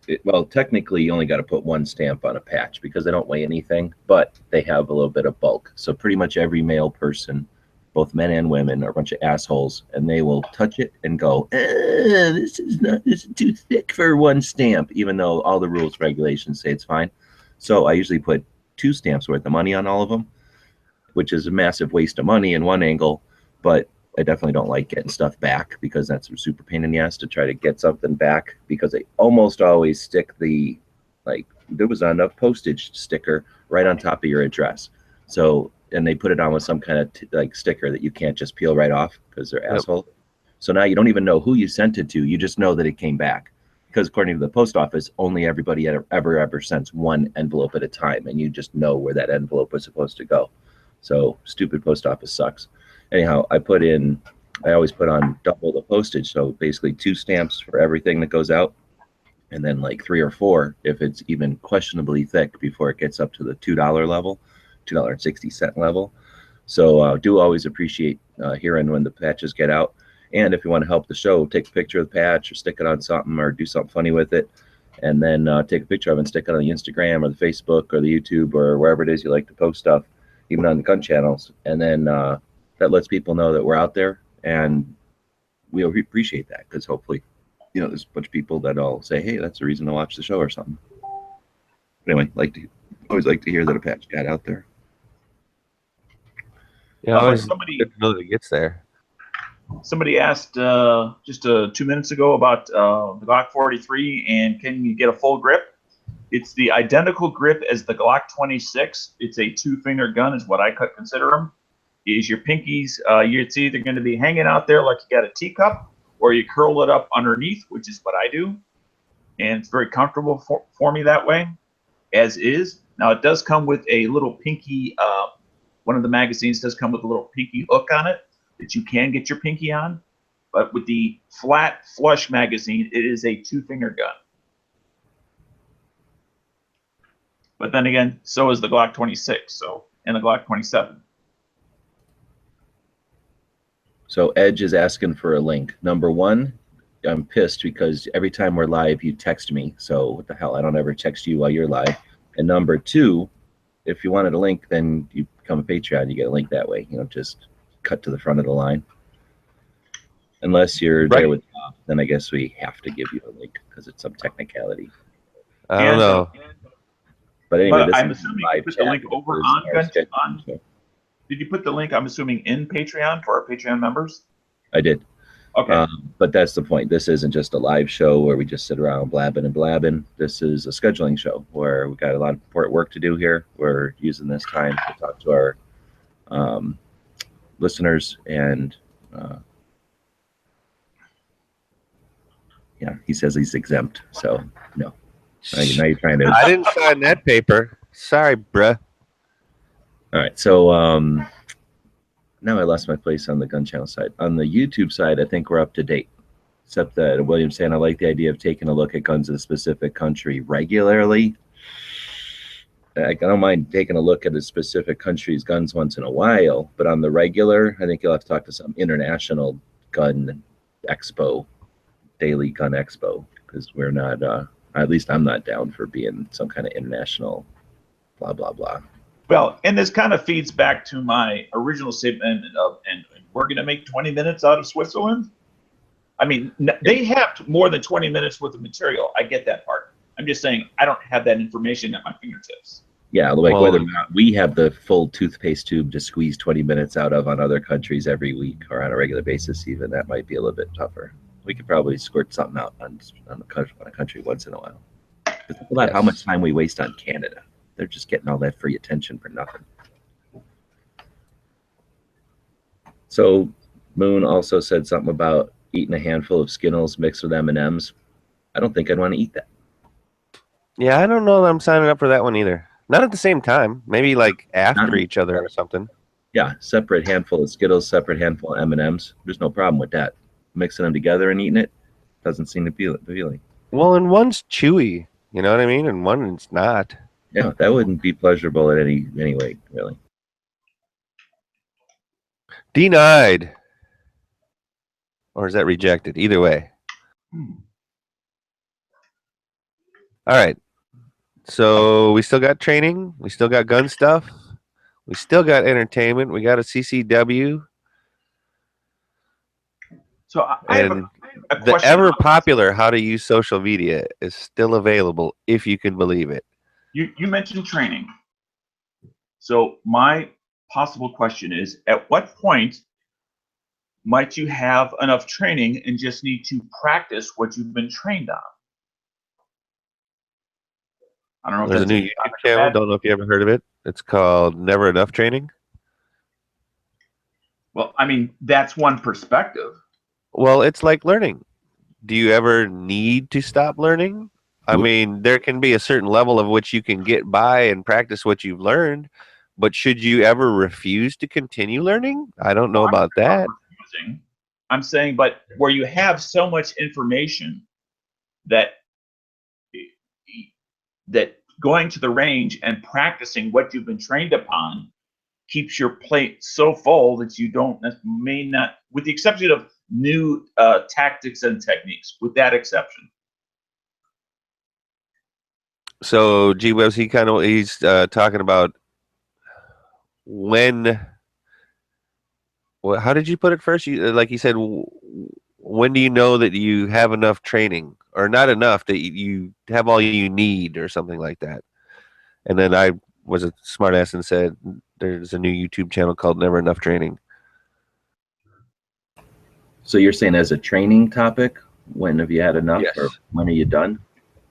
S2: it. Well, technically, you only got to put one stamp on a patch because they don't weigh anything, but they have a little bit of bulk. So pretty much every male person, both men and women, are a bunch of assholes, and they will touch it and go, this is too thick for one stamp, even though all the rules, regulations say it's fine. So I usually put 2 stamps worth of money on all of them, which is a massive waste of money in one angle, but I definitely don't like getting stuff back because that's a super pain in the ass to try to get something back because they almost always stick there was a postage sticker right on top of your address. So, and they put it on with some kind of sticker that you can't just peel right off because they're assholes. So now you don't even know who you sent it to. You just know that it came back because according to the post office, only everybody ever sends one envelope at a time. And you just know where that envelope was supposed to go. So stupid post office sucks. Anyhow, I always put on double the postage. So basically 2 stamps for everything that goes out. And then 3 or 4 if it's even questionably thick before it gets up to the $2 level, $2.60 level. So do always appreciate hearing when the patches get out. And if you want to help the show, take a picture of the patch or stick it on something or do something funny with it. And then take a picture of it and stick it on the Instagram or the Facebook or the YouTube or wherever it is you like to post stuff, even on the gun channels. And then that lets people know that we're out there. And we appreciate that because hopefully, there's a bunch of people that'll say, hey, that's the reason to watch the show or something. Anyway, always like to hear that a patch got out there.
S3: Yeah, always good to know that it gets there.
S4: Somebody asked just 2 minutes ago about the Glock 43 and can you get a full grip? It's the identical grip as the Glock 26. It's a 2-finger gun is what I could consider them. Is your pinkies, it's either going to be hanging out there like you got a teacup or you curl it up underneath, which is what I do. And it's very comfortable for me that way, as is. Now, it does come with a little pinky, one of the magazines does come with a little pinky hook on it that you can get your pinky on. But with the flat flush magazine, it is a 2-finger gun. But then again, so is the Glock 26, and the Glock 27.
S2: So Edge is asking for a link. Number one, I'm pissed because every time we're live, you text me. So what the hell? I don't ever text you while you're live. And number two, if you wanted a link, then you become a Patreon. You get a link that way. You know, just cut to the front of the line. Unless you're there with Bob, then I guess we have to give you a link because it's some technicality.
S3: I don't know.
S2: But anyway,
S4: I'm assuming you put the link over on. Did you put the link, I'm assuming, in Patreon for our Patreon members?
S2: I did.
S4: Okay.
S2: But that's the point. This isn't just a live show where we just sit around blabbing and blabbing. This is a scheduling show where we've got a lot of important work to do here. We're using this time to talk to our listeners. And yeah, he says he's exempt. So, no. Now you're trying to...
S3: I didn't sign that paper. Sorry, bruh.
S2: All right, so now I lost my place on the gun channel side. On the YouTube side, I think we're up to date, except that William's saying I like the idea of taking a look at guns in a specific country regularly. I don't mind taking a look at a specific country's guns once in a while, but on the regular, I think you'll have to talk to some international gun expo, daily gun expo, because we're not, at least I'm not down for being some kind of international blah, blah, blah.
S4: Well, and this kind of feeds back to my original statement of, and we're going to make 20 minutes out of Switzerland. I mean, they have more than 20 minutes worth of material. I get that part. I'm just saying I don't have that information at my fingertips.
S2: Yeah, like whether or not we have the full toothpaste tube to squeeze 20 minutes out of on other countries every week or on a regular basis, even that might be a little bit tougher. We could probably squirt something out on a country once in a while. Think about how much time we waste on Canada. They're just getting all that free attention for nothing. So Moon also said something about eating a handful of Skittles mixed with M&Ms. I don't think I'd want to eat that.
S3: Yeah, I don't know that I'm signing up for that one either. Not at the same time. Maybe like after each other or something.
S2: Yeah, separate handful of Skittles, separate handful of M&Ms. There's no problem with that. Mixing them together and eating it doesn't seem to be appealing.
S3: Well, and one's chewy, you know what I mean? And one's not.
S2: Yeah, that wouldn't be pleasurable at any way, really.
S3: Denied. Or is that rejected? Either way. All right. So we still got training. We still got gun stuff. We still got entertainment. We got a CCW.
S4: So I have a
S3: the
S4: question.
S3: ever popular how to use social media is still available if you can believe it.
S4: You mentioned training. So my possible question is, at what point might you have enough training and just need to practice what you've been trained on? I don't know if
S3: There's a new YouTube channel. Don't know if you ever heard of it. It's called Never Enough Training.
S4: Well, I mean, that's one perspective.
S3: Well, it's like learning. Do you ever need to stop learning? I mean, there can be a certain level of which you can get by and practice what you've learned, but should you ever refuse to continue learning? I don't know about that.
S4: I'm saying, but where you have so much information that going to the range and practicing what you've been trained upon keeps your plate so full that you may not, with the exception of new tactics and techniques, with that exception.
S3: So G-Webs, he's talking about when. Well, how did you put it first? Like you said, when do you know that you have enough training, or not enough that you have all you need, or something like that? And then I was a smartass and said, "There's a new YouTube channel called Never Enough Training."
S2: So you're saying as a training topic, when have you had enough,
S3: yes,
S2: or when are you done?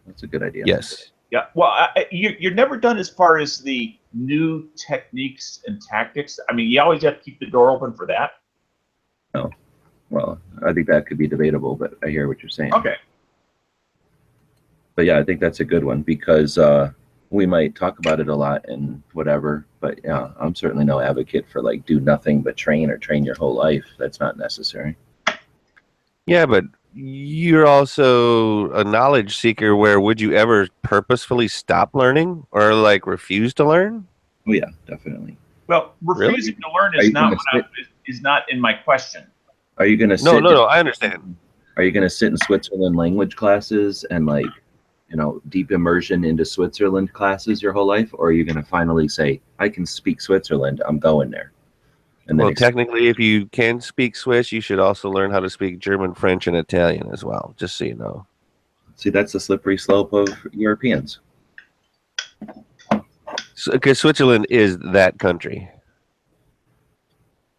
S2: That's a good idea.
S3: Yes.
S4: Yeah, well, you're never done as far as the new techniques and tactics. I mean, you always have to keep the door open for that.
S2: No. Well, I think that could be debatable, but I hear what you're saying.
S4: Okay.
S2: But yeah, I think that's a good one because we might talk about it a lot and whatever. But yeah, I'm certainly no advocate for like do nothing but train or train your whole life. That's not necessary.
S3: Yeah, but you're also a knowledge seeker where would you ever purposefully stop learning or like refuse to learn?
S2: Oh yeah, definitely.
S4: Well, refusing to learn is not in my question.
S2: Are you gonna
S3: No, I understand.
S2: Are you gonna sit in Switzerland language classes and like, you know, deep immersion into Switzerland classes your whole life, or are you gonna finally say, I can speak Switzerland, I'm going there? And then
S3: Well, technically, if you can speak Swiss, you should also learn how to speak German, French, and Italian as well, just so you know.
S2: See, that's the slippery slope of Europeans.
S3: Because Switzerland is that country.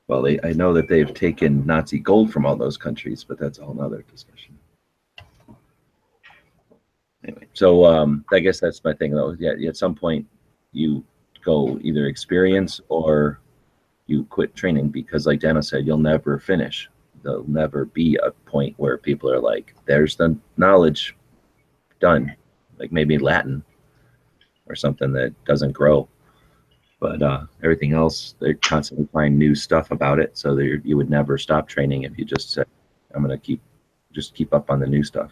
S2: Well, I know that they've taken Nazi gold from all those countries, but that's a whole nother discussion. Anyway, so I guess that's my thing, though. Yeah, at some point, you go either experience or you quit training because, like Dana said, you'll never finish. There'll never be a point where people are like, there's the knowledge done, like maybe Latin or something that doesn't grow. But everything else, they're constantly finding new stuff about it. So you would never stop training if you just said, I'm going to keep up on the new stuff.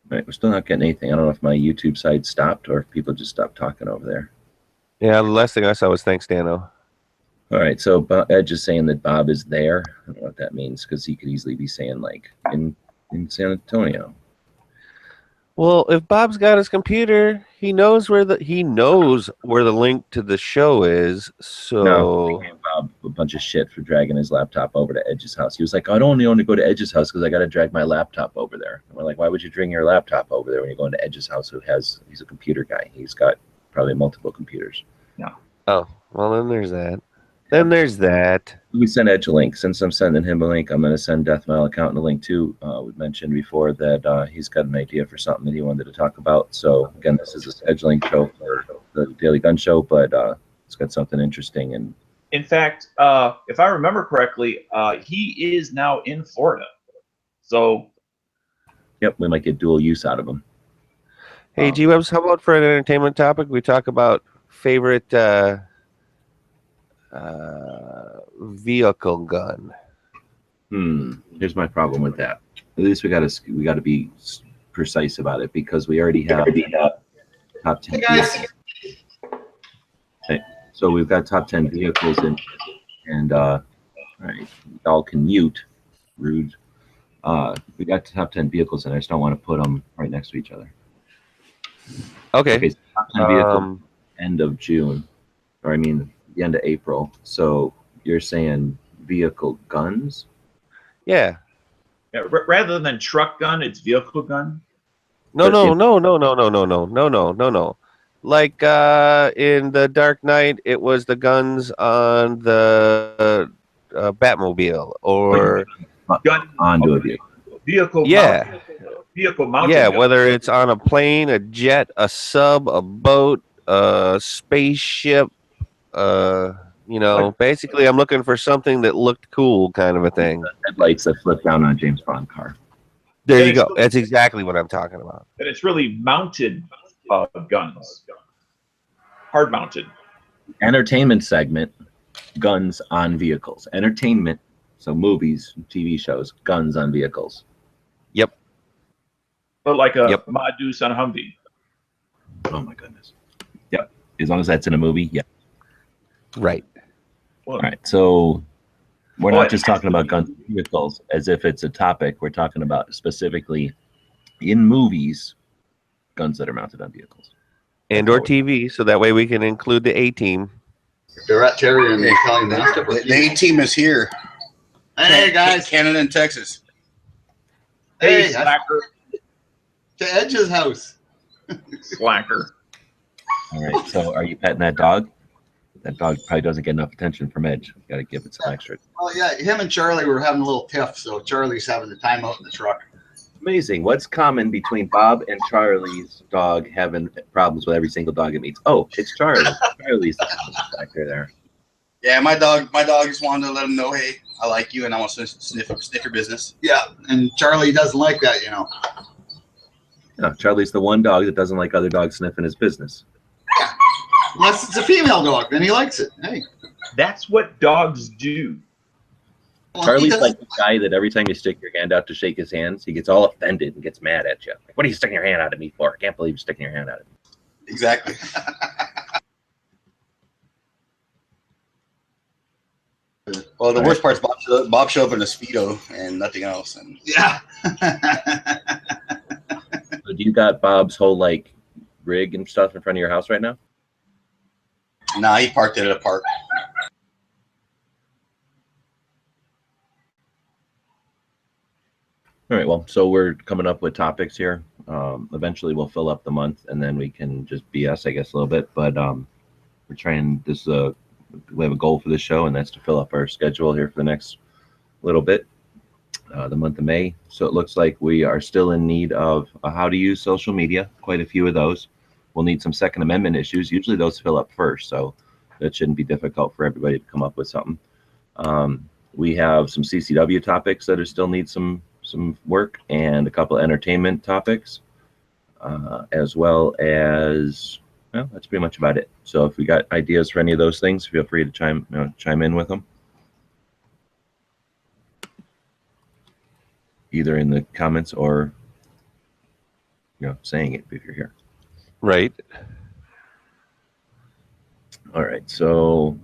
S2: Right, we're still not getting anything. I don't know if my YouTube side stopped or if people just stopped talking over there.
S3: Yeah, the last thing I saw was thanks, Dano.
S2: All right, so Edge is saying that Bob is there. I don't know what that means because he could easily be saying like in San Antonio.
S3: Well, if Bob's got his computer, he knows where the link to the show is. So
S2: no, I gave Bob a bunch of shit for dragging his laptop over to Edge's house. He was like, I don't only go to Edge's house because I got to drag my laptop over there. And we're like, why would you bring your laptop over there when you're going to Edge's house? He's a computer guy. He's got probably multiple computers.
S4: Yeah.
S3: Oh, well, then there's that. Then there's that.
S2: We send Edge a link. Since I'm sending him a link, I'm going to send Death Metal Accountant a link too. We mentioned before that he's got an idea for something that he wanted to talk about. So again, this is a scheduling show for the Daily Gun Show, but it's got something interesting. And
S4: in fact, if I remember correctly, he is now in Florida. So
S2: yep, we might get dual use out of him.
S3: Hey, G-Webs, how about for an entertainment topic, we talk about favorite vehicle gun?
S2: Here's my problem with that. At least we got to be precise about it because we already have top 10 vehicles. Okay, so we've got top 10 vehicles and all right, y'all can mute. Rude. We got top 10 vehicles and I just don't want to put them right next to each other.
S3: Okay.
S2: So top 10 vehicles end of June, or I mean the end of April. So you're saying vehicle guns?
S4: Yeah. Rather than truck gun, it's vehicle gun.
S3: No. Like in the Dark Knight, it was the guns on the Batmobile or
S4: gun
S2: onto a vehicle.
S4: Vehicle.
S3: Yeah.
S4: Mounted. Vehicle mounted.
S3: Yeah,
S4: gun.
S3: whether it's on a plane, a jet, a sub, a boat, a spaceship. Basically, I'm looking for something that looked cool, kind of a thing.
S2: Headlights that flip down on a James Bond car.
S3: There you go. That's exactly what I'm talking about.
S4: And it's really mounted guns, hard mounted.
S2: Entertainment segment, guns on vehicles. Entertainment, so movies, TV shows, guns on vehicles.
S3: Yep.
S4: But like a Modus on a Humvee.
S2: Oh my goodness. Yep. As long as that's in a movie, yeah.
S3: Right.
S2: All right. So we're not just talking about guns and vehicles as if it's a topic. We're talking about specifically in movies, guns that are mounted on vehicles.
S3: And or TV, so that way we can include the A-team.
S5: They're at Terry and the Italian Master.
S6: The A-team is here.
S5: Hey, guys.
S6: Canada and Texas.
S4: Hey,
S5: Hey,
S4: slacker.
S5: to Edge's house.
S4: Slacker.
S2: All right. So are you petting that dog? That dog probably doesn't get enough attention from Edge. Got to give it some extra.
S5: Oh, yeah. Him and Charlie were having a little tiff, so Charlie's having the time out in the truck.
S2: Amazing. What's common between Bob and Charlie's dog having problems with every single dog it meets? Oh, it's Charlie. Charlie's the common factor there.
S6: Yeah, my dog just wanted to let him know, hey, I like you, and I want to sniff your business.
S5: Yeah, and Charlie doesn't like that, you know.
S2: Yeah, Charlie's the one dog that doesn't like other dogs sniffing his business.
S5: Unless it's a female dog, then he likes it. Hey,
S4: That's what dogs do.
S5: well, he
S2: Charlie's
S5: doesn't-
S2: like the guy that every time you stick your hand out to shake his hands, he gets all offended and gets mad at you. Like, what are you sticking your hand out at me for? I can't believe you're sticking your hand out at me.
S6: Exactly. Well, the worst part is Bob showed up in a Speedo and nothing else. And
S5: yeah.
S2: So do you got Bob's whole like rig and stuff in front of your house right now?
S6: nah, he parked it at a park.
S2: All right, well, so we're coming up with topics here. Eventually we'll fill up the month and then we can just BS, I guess, a little bit. But we're trying this, we have a goal for this show, and that's to fill up our schedule here for the next little bit, the month of May. So it looks like we are still in need of how to use social media, quite a few of those. We'll need some Second Amendment issues. Usually those fill up first, so that shouldn't be difficult for everybody to come up with something. We have some CCW topics that are still need some work, and a couple of entertainment topics, as well as, well, that's pretty much about it. So if we got ideas for any of those things, feel free to chime in with them, either in the comments or saying it if you're here.
S3: Right.
S2: All right, so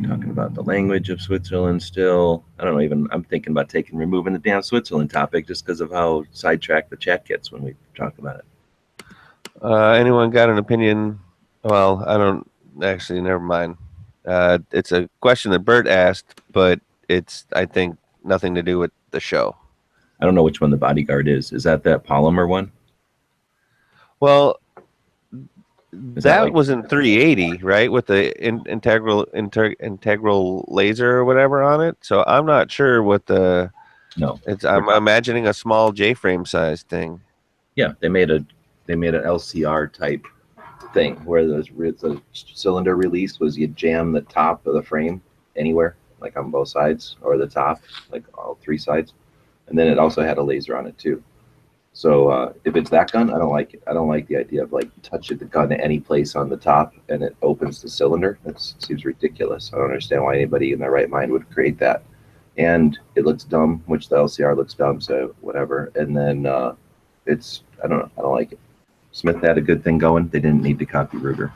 S2: talking about the language of Switzerland still. I don't know, even I'm thinking about removing the damn Switzerland topic just because of how sidetracked the chat gets when we talk about it.
S3: Anyone got an opinion? Well, I don't actually, never mind. It's a question that Bert asked, but it's, I think, nothing to do with the show.
S2: I don't know which one the bodyguard is. Is that polymer one?
S3: Well,
S2: Is
S3: that
S2: like,
S3: was in 380, right? With the integral laser or whatever on it. So I'm not sure what the.
S2: no.
S3: I'm imagining a small J-frame size thing.
S2: Yeah, they made an LCR type thing where the cylinder release was you jam the top of the frame anywhere, like on both sides, or the top, like all three sides, and then it also had a laser on it too. So if it's that gun, I don't like it. I don't like the idea of like touching the gun at any place on the top and it opens the cylinder. That seems ridiculous. I don't understand why anybody in their right mind would create that. And it looks dumb, which the LCR looks dumb, so whatever. And then I don't know. I don't like it. Smith had a good thing going. They didn't need to copy Ruger.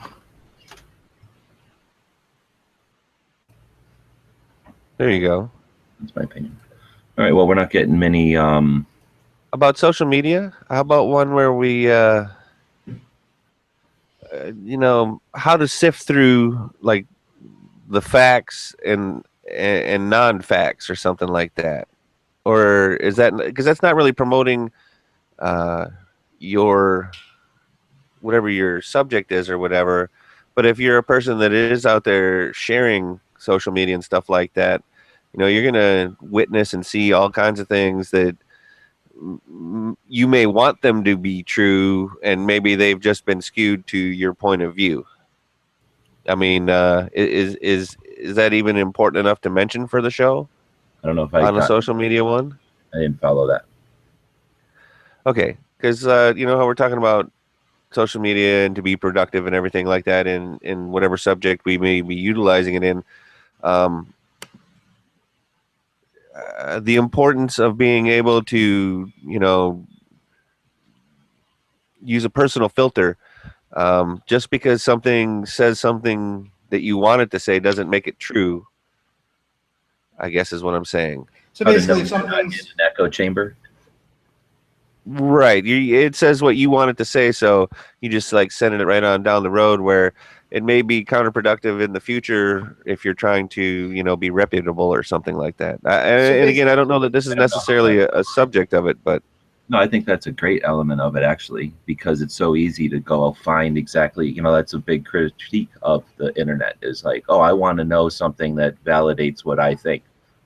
S3: There you go.
S2: That's my opinion. All right. Well, we're not getting many.
S3: About social media, how about one where we, how to sift through like the facts and non-facts or something like that? Or is that, because that's not really promoting your whatever your subject is or whatever. But if you're a person that is out there sharing social media and stuff like that, you're going to witness and see all kinds of things that you may want them to be true, and maybe they've just been skewed to your point of view. I mean, is that even important enough to mention for the show?
S2: I don't know if
S3: on a social media one.
S2: I didn't follow that.
S3: Okay, because how we're talking about social media and to be productive and everything like that in whatever subject we may be utilizing it in. The importance of being able to, use a personal filter. Just because something says something that you want it to say doesn't make it true, I guess is what I'm saying.
S5: So basically, sometimes
S2: in an echo chamber.
S3: Right. It says what you want it to say, so you just like sending it right on down the road, where it may be counterproductive in the future if you're trying to, be reputable or something like that. And again, I don't know that this is necessarily a subject of it, but
S2: no, I think that's a great element of it, actually, because it's so easy to go find exactly, that's a big critique of the internet is like, oh, I want to know something that validates what I think.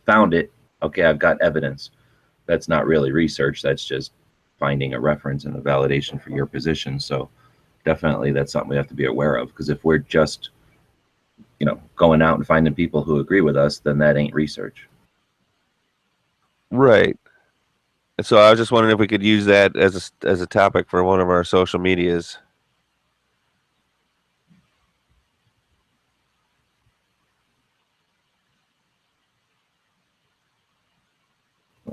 S2: Found it, Okay, I've got evidence. That's not really research. That's just finding a reference and a validation for your position. So definitely that's something we have to be aware of, because if we're just, going out and finding people who agree with us, then that ain't research.
S3: Right. So I was just wondering if we could use that as a topic for one of our social medias.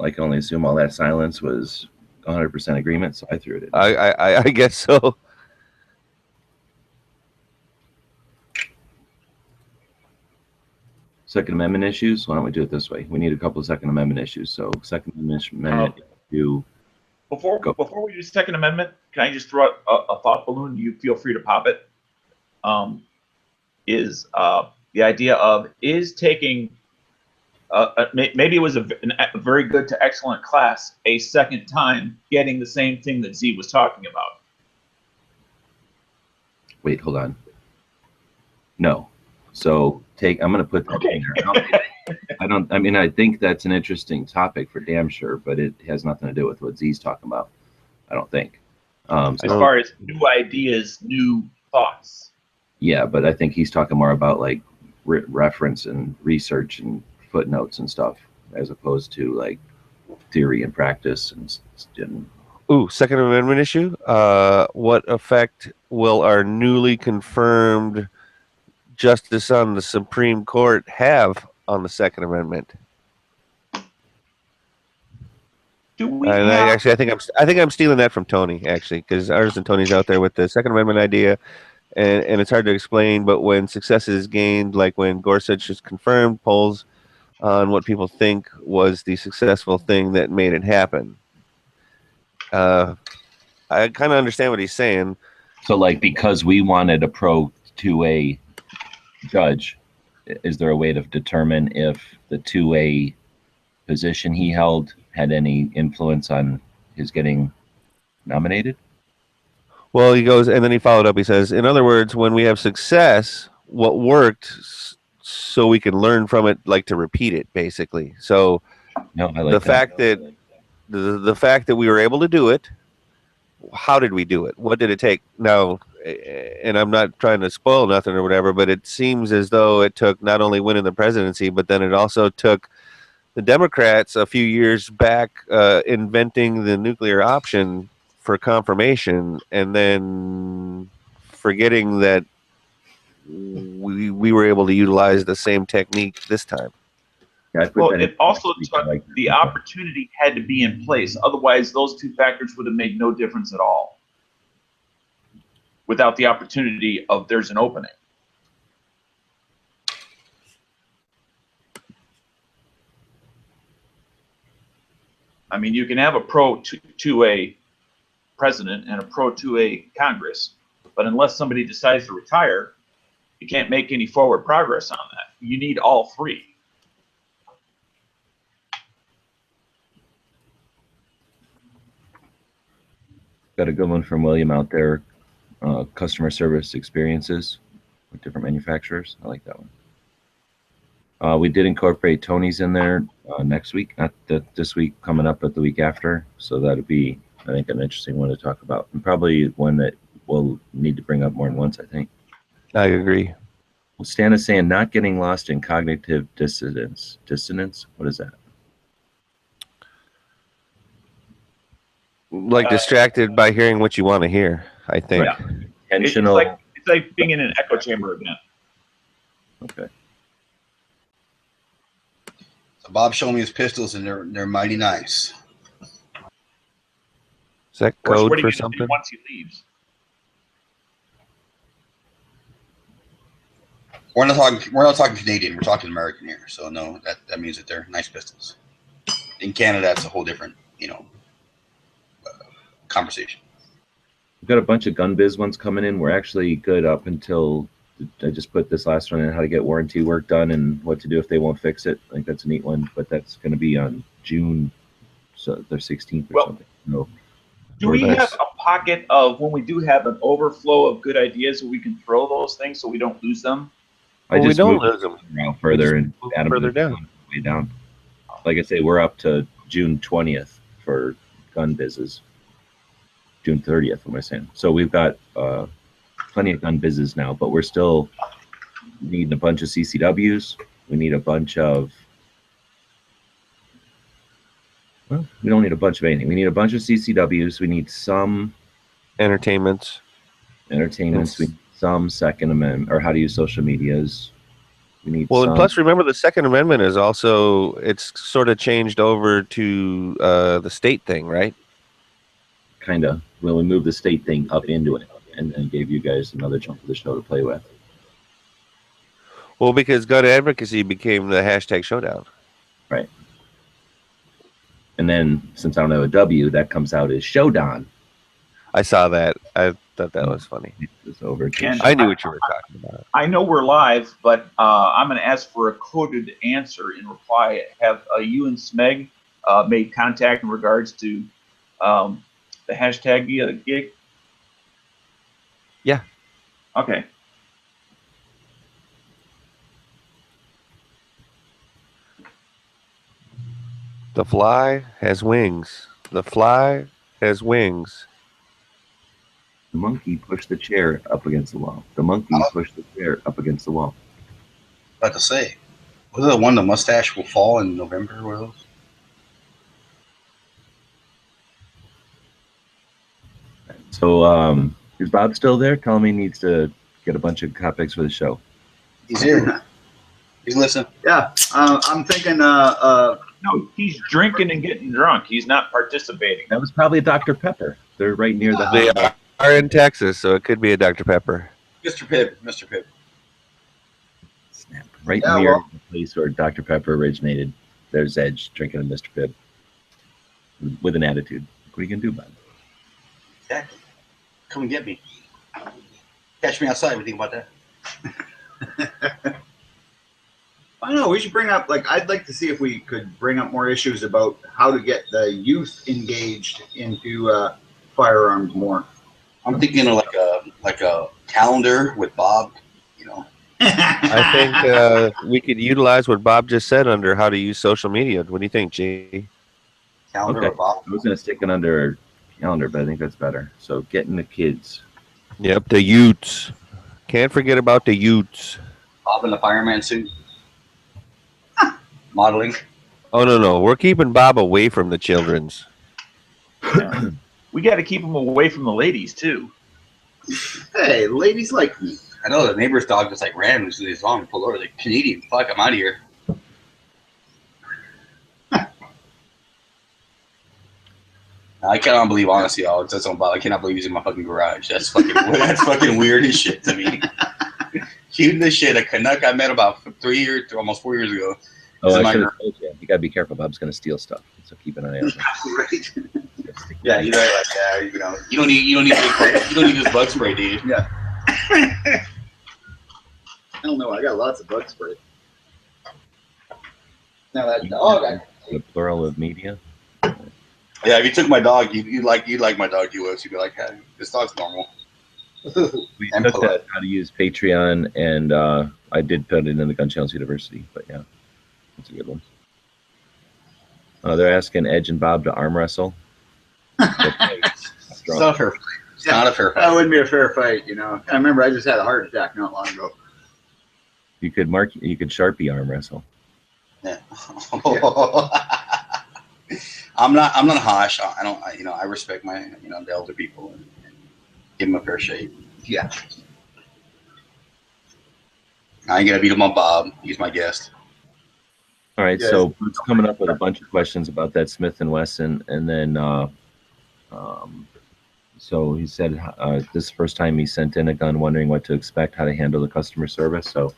S2: I can only assume all that silence was 100% agreement, so I threw it in.
S3: I guess so.
S2: Second Amendment issues. Why don't we do it this way? We need a couple of Second Amendment issues. So Second Amendment issue.
S4: Before we do Second Amendment, can I just throw out a thought balloon? You feel free to pop it. Is the idea of taking maybe it was a very good to excellent class a second time getting the same thing that Z was talking about?
S2: Wait, hold on. No. So I'm going to put that in there. I think that's an interesting topic for damn sure, but it has nothing to do with what Z's talking about. I don't think.
S4: As far as new ideas, new thoughts.
S2: Yeah, but I think he's talking more about like reference and research and footnotes and stuff, as opposed to like theory and practice and
S3: Ooh, Second Amendment issue. What effect will our newly confirmed justice on the Supreme Court have on the Second Amendment? I think I'm stealing that from Tony, actually, because ours and Tony's out there with the Second Amendment idea, and it's hard to explain. But when success is gained, like when Gorsuch is confirmed, polls on what people think was the successful thing that made it happen. I kind of understand what he's saying.
S2: So, like, because we wanted a pro 2A judge, is there a way to determine if the 2A position he held had any influence on his getting nominated?
S3: Well, he goes, and then he followed up. He says, in other words, when we have success, what worked, so we can learn from it, like to repeat it, basically. So the fact that we were able to do it, how did we do it? What did it take? Now, and I'm not trying to spoil nothing or whatever, but it seems as though it took not only winning the presidency, but then it also took the Democrats a few years back inventing the nuclear option for confirmation, and then forgetting that we were able to utilize the same technique this time.
S4: Well, it also took the opportunity had to be in place. Otherwise, those two factors would have made no difference at all. Without the opportunity of there's an opening. I mean, you can have a pro 2A president and a pro 2A Congress, but unless somebody decides to retire, you can't make any forward progress on that. You need all three.
S2: Got a good one from William out there. Customer service experiences with different manufacturers. I like that one. We did incorporate Tony's in there next week, not this week coming up, but the week after. So that'd be, I think, an interesting one to talk about, and probably one that we'll need to bring up more than once, I think.
S3: I agree.
S2: Well, Stan is saying not getting lost in cognitive dissonance. Dissonance? What is that?
S3: Like distracted by hearing what you want to hear, I think.
S2: Right. Intentional.
S4: It's like being in an echo chamber again.
S2: Okay.
S6: So Bob showed me his pistols, and they're mighty nice.
S3: Is that code for something?
S4: Once he leaves.
S6: We're not talking Canadian. We're talking American here. So no, that means that they're nice pistols. In Canada, it's a whole different, conversation.
S2: We've got a bunch of gun biz ones coming in. We're actually good up until I just put this last one in, how to get warranty work done and what to do if they won't fix it. I think that's a neat one, but that's going to be on June, so the 16th or something. No.
S4: Do we have a pocket of when we do have an overflow of good ideas where we can throw those things so we don't lose them?
S2: I just
S3: we don't
S2: moved
S3: lose them
S2: further and add them
S3: further down.
S2: way down. like I say, we're up to June 20th for gun bizzes. June 30th, what am I saying? So we've got plenty of gun bizzes now, but we're still needing a bunch of CCWs. We need a bunch of, well, we don't need a bunch of anything. We need a bunch of CCWs. We need some
S3: Entertainments.
S2: entertainments. We need some Second Amendment, or how to use social medias. We need
S3: Well,
S2: some.
S3: and plus, remember the Second Amendment is also, it's sort of changed over to the state thing, right?
S2: Kind of. Well, we moved the state thing up into it and gave you guys another chunk of the show to play with.
S3: Well, because gun advocacy became the hashtag showdown.
S2: Right. And then, since I don't have a W, that comes out as Showdown.
S3: I saw that. I thought that was funny.
S2: It's over.
S4: And
S3: I knew what you were talking about.
S4: I know we're live, but I'm going to ask for a coded answer in reply. Have you and Smeg made contact in regards to the hashtag gig?
S3: Yeah.
S4: Okay.
S3: The fly has wings. The fly has wings.
S2: The monkey pushed the chair up against the wall. The monkey pushed the chair up against the wall.
S6: About to say, was it the one the mustache will fall in November? Or those?
S2: So, is Bob still there? Tell him he needs to get a bunch of topics for the show.
S6: He's here. He's listening.
S5: Yeah, I'm thinking.
S4: No, he's drinking and getting drunk. He's not participating.
S2: That was probably a Dr. Pepper. They're right near the
S3: They
S2: house.
S3: are in Texas, so it could be a Dr. Pepper.
S6: Mr. Pibb.
S2: Snap. Right
S5: Yeah,
S2: near
S5: well-
S2: the place where Dr. Pepper originated. There's Edge drinking a Mr. Pibb with an attitude. What are you gonna do about it?
S6: Exactly. Come and get me. Catch me outside. What do you think about that?
S5: I don't know. We should bring up, like, I'd like to see if we could bring up more issues about how to get the youth engaged into firearms more.
S6: I'm thinking of like a calendar with Bob. You know.
S3: I think we could utilize what Bob just said under how to use social media. What do you think, G?
S6: Calendar
S2: Okay.
S6: with Bob.
S2: I was gonna stick it under calendar, but I think that's better. So getting the kids.
S3: Yep, the Utes. Can't forget about the Utes.
S6: Bob in the fireman suit. Modeling.
S3: Oh, no. We're keeping Bob away from the children's.
S4: We got to keep him away from the ladies too.
S5: Hey, ladies like me.
S6: I know the neighbor's dog just like ran as soon as he saw him pull over. Like, Canadian, fuck, I'm out of here. I cannot believe, honestly, Alex, that's on Bob. I cannot believe he's in my fucking garage. That's fucking weird as shit to me. Cute as shit. A Canuck I met about 3 years, almost 4 years ago.
S2: Oh,
S6: This is
S2: I
S6: my
S2: should have told you. You gotta be careful. Bob's gonna steal stuff, so keep an eye out.
S5: Right.
S6: Yeah, he's like, yeah, you know, you don't need this bug spray, dude.
S5: Yeah. I don't know. I got lots of bug spray. Now that dog,
S2: The plural of media.
S6: Yeah, if you took my dog, you'd like my dog, you would. You'd be like, hey, this dog's normal.
S2: We
S6: And
S2: took
S6: polite.
S2: that how to use Patreon, and I did put it in the Gun Challenge University. But yeah, that's a good one. They're asking Edge and Bob to arm wrestle.
S6: It's not a fair fight. It's not a fair
S5: that
S6: fight.
S5: wouldn't be a fair fight, you know. I remember I just had a heart attack not long ago.
S2: You could Sharpie arm wrestle.
S6: Yeah. I'm not harsh. I don't. I respect my the elder people and give them a fair shake.
S5: Yeah.
S6: I ain't gonna beat him on Bob. He's my guest.
S2: All right,
S5: Yes.
S2: so it's coming up with a bunch of questions about that Smith & Wesson, and then so he said this is the first time he sent in a gun, wondering what to expect, how to handle the customer service. So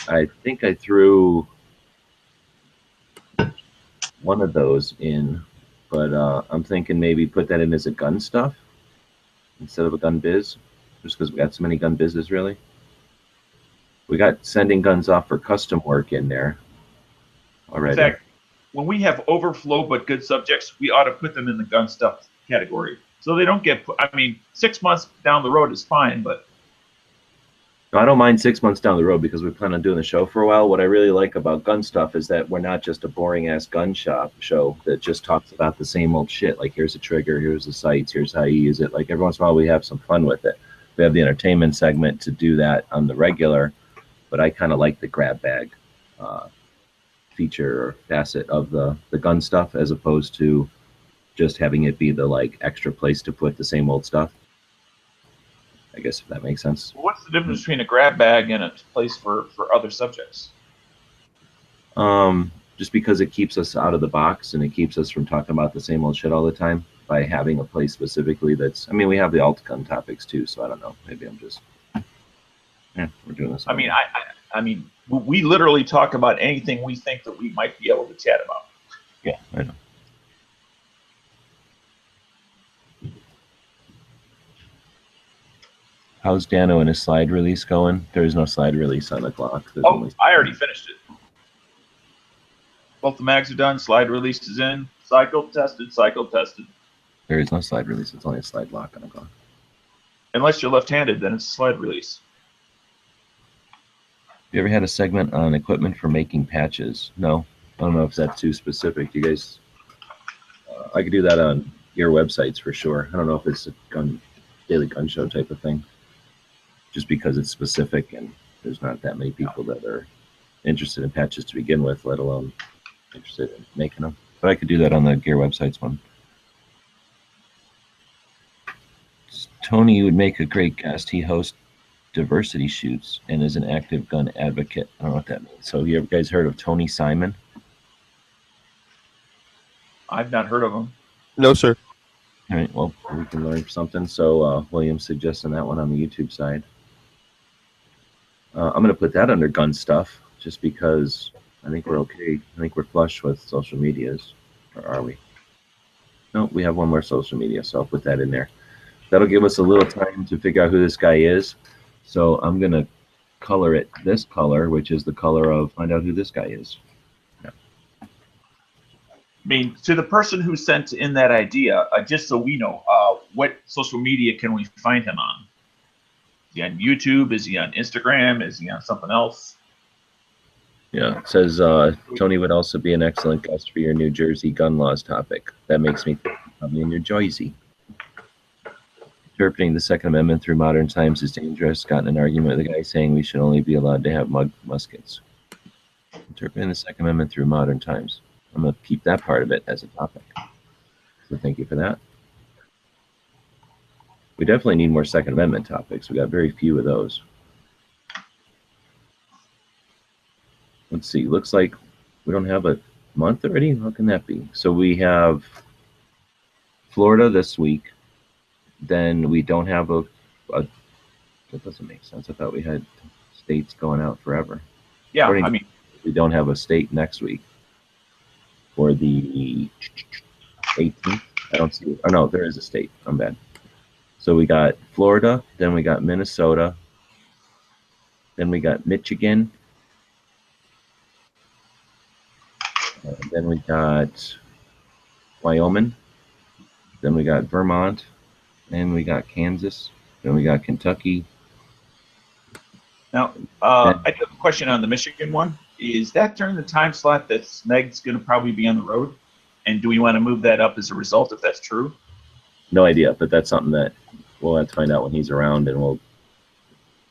S2: I think I threw one of those in, but I'm thinking maybe put that in as a gun stuff instead of a gun biz, just because we got so many gun bizes, really. We got sending guns off for custom work in there already.
S4: In fact, when we have overflow but good subjects, we ought to put them in the gun stuff category. So they don't get, 6 months down the road is fine, but
S2: No, I don't mind 6 months down the road because we plan on doing the show for a while. What I really like about gun stuff is that we're not just a boring ass gun shop show that just talks about the same old shit. Like, here's a trigger, here's the sights, here's how you use it. Like, every once in a while we have some fun with it. We have the entertainment segment to do that on the regular, but I kind of like the grab bag feature or facet of the gun stuff as opposed to just having it be the like extra place to put the same old stuff. I guess if that makes sense.
S4: What's the difference between a grab bag and a place for other subjects?
S2: Just because it keeps us out of the box and it keeps us from talking about the same old shit all the time by having a place specifically that's, I mean, we have the alt gun topics too, so I don't know. Maybe I'm just, yeah, we're doing this.
S4: I mean, we literally talk about anything we think that we might be able to chat about.
S2: Yeah, I know. How's Dano and his slide release going? There is no slide release on the clock. There's only...
S4: I already finished it. Both the mags are done. Slide release is in. Cycle tested. Cycle tested.
S2: There is no slide release. It's only a slide lock on the clock.
S4: Unless you're left-handed, then it's a slide release.
S2: You ever had a segment on equipment for making patches? No. I don't know if that's too specific. You guys, I could do that on your websites for sure. I don't know if it's a daily gun show type of thing. Just because it's specific and there's not that many people that are interested in patches to begin with, let alone interested in making them. But I could do that on the gear websites one. Tony would make a great guest. He hosts diversity shoots and is an active gun advocate. I don't know what that means. So you guys heard of Tony Simon?
S4: I've not heard of him.
S3: No, sir.
S2: All right, well, we can learn something. So William's suggesting that one on the YouTube side. I'm going to put that under gun stuff just because I think we're okay. I think we're flush with social medias. Or are we? No, we have one more social media, so I'll put that in there. That'll give us a little time to figure out who this guy is. So I'm going to color it this color, which is the color of find out who this guy is. Yeah.
S4: I mean, to the person who sent in that idea, just so we know, what social media can we find him on? Is he on YouTube? Is he on Instagram? Is he on something else?
S2: Yeah, it says Tony would also be an excellent guest for your New Jersey gun laws topic. That makes me think probably in New Jersey. Interpreting the Second Amendment through modern times is dangerous. Got in an argument with a guy saying we should only be allowed to have muskets. Interpreting the Second Amendment through modern times. I'm going to keep that part of it as a topic. So thank you for that. We definitely need more Second Amendment topics. We got very few of those. Let's see. Looks like we don't have a month already. How can that be? So we have Florida this week. Then we don't have a that doesn't make sense. I thought we had states going out forever.
S4: Yeah, I mean,
S2: we don't have a state next week for the 18th. I don't see it. Oh no, there is a state. I'm bad. So we got Florida, then we got Minnesota, then we got Michigan, then we got Wyoming, then we got Vermont, then we got Kansas, then we got Kentucky.
S4: Now, I have a question on the Michigan one. Is that during the time slot that Smeg's going to probably be on the road? And do we want to move that up as a result if that's true?
S2: No idea, but that's something that we'll have to find out when he's around, and we'll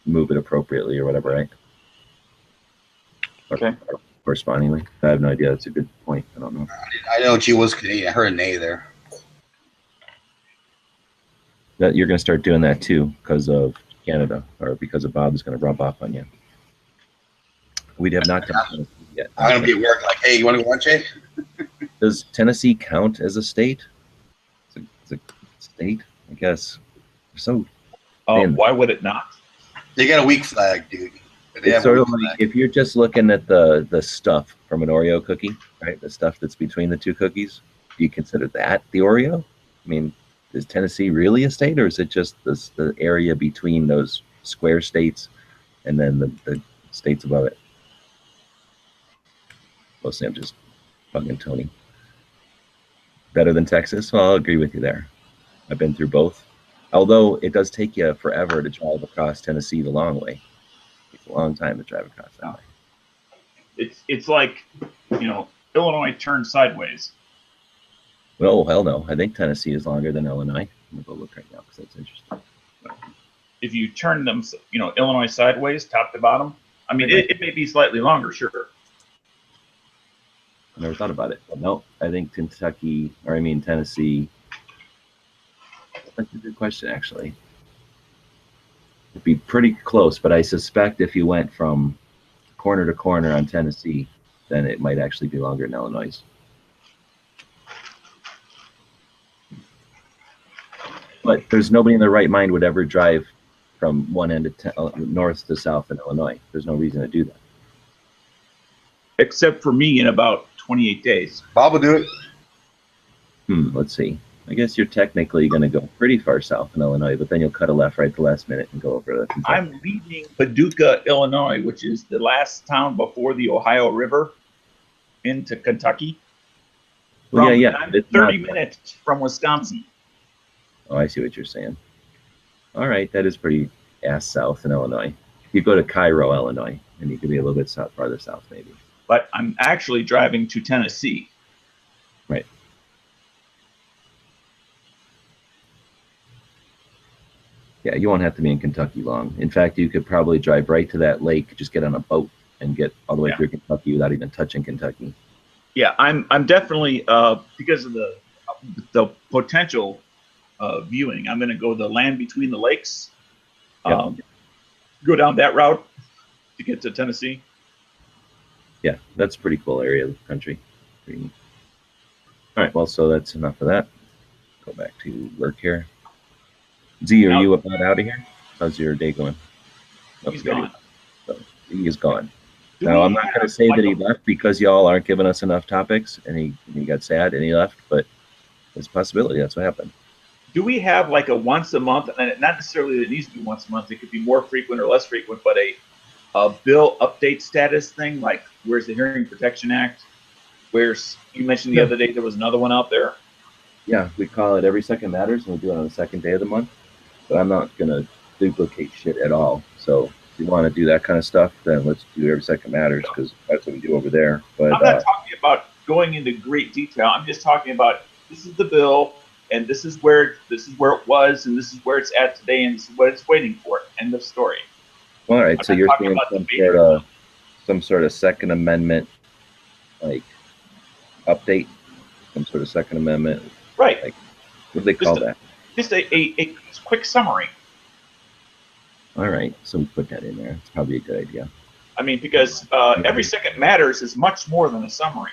S2: move it appropriately or whatever, right?
S4: Okay.
S2: Or correspondingly. I have no idea. That's a good point. I don't know.
S6: I know she was Canadian. I heard a nay there.
S2: That you're going to start doing that too because of Canada or because of Bob's going to rub off on you. We have not done Tennessee yet.
S6: I'm going to be at work like, hey, you want to go lunch, eh?
S2: Does Tennessee count as a state? It's a state, I guess. So
S4: why would it not?
S6: They got a weak flag, dude.
S2: It's sort of like if you're just looking at the stuff from an Oreo cookie, right? The stuff that's between the two cookies. Do you consider that the Oreo? I mean, is Tennessee really a state, or is it just the area between those square states and then the states above it? Mostly I'm just bugging Tony. Better than Texas? Well, I'll agree with you there. I've been through both. Although it does take you forever to drive across Tennessee the long way. It's a long time to drive across that way.
S4: It's like, Illinois turned sideways.
S2: Oh, hell no. I think Tennessee is longer than Illinois. I'm going to go look right now because that's interesting.
S4: If you turn them, Illinois sideways, top to bottom, I mean, it may be slightly longer, sure.
S2: I never thought about it. But no, I think Tennessee. That's a good question, actually. It'd be pretty close, but I suspect if you went from corner to corner on Tennessee, then it might actually be longer in Illinois. But there's nobody in their right mind would ever drive from one end of north to south in Illinois. There's no reason to do that.
S4: Except for me in about 28 days.
S6: Bob will do it.
S2: Let's see. I guess you're technically going to go pretty far south in Illinois, but then you'll cut a left right at the last minute and go over to Kentucky.
S4: I'm leaving Paducah, Illinois, which is the last town before the Ohio River, into Kentucky.
S2: Well, yeah.
S4: I'm 30 minutes from Wisconsin.
S2: Oh, I see what you're saying. All right, that is pretty ass south in Illinois. You go to Cairo, Illinois, and you could be a little bit farther south, maybe.
S4: But I'm actually driving to Tennessee.
S2: Right. Yeah, you won't have to be in Kentucky long. In fact, you could probably drive right to that lake, just get on a boat, and get all the way through Kentucky without even touching Kentucky.
S4: Yeah, I'm definitely because of the potential viewing. I'm going to go the land between the lakes. Go down that route to get to Tennessee.
S2: Yeah, that's a pretty cool area of the country. Pretty neat. All right, well, so that's enough of that. Go back to work here. Z, are you about out of here? How's your day going?
S4: He's gone.
S2: So he is gone. Now, I'm not going to say that he left because y'all aren't giving us enough topics, and he got sad and he left, but it's a possibility. That's what happened.
S4: Do we have like a once a month, and not necessarily that it needs to be once a month, it could be more frequent or less frequent, but a bill update status thing, like where's the Hearing Protection Act? Where's, you mentioned the other day there was another one out there.
S2: Yeah, we call it Every Second Matters, and we do it on the second day of the month. But I'm not going to duplicate shit at all. So if you want to do that kind of stuff, then let's do Every Second Matters, because that's what we do over there. But
S4: I'm not talking about going into great detail. I'm just talking about this is the bill, and this is where it was, and this is where it's at today, and this is what it's waiting for. End of story.
S2: All right, so you're saying some sort of Second Amendment, like update, some sort of Second Amendment,
S4: right?
S2: Like, what do they call that?
S4: Just a quick summary.
S2: All right, so we put that in there. It's probably a good idea.
S4: I mean, because Every Second Matters is much more than a summary.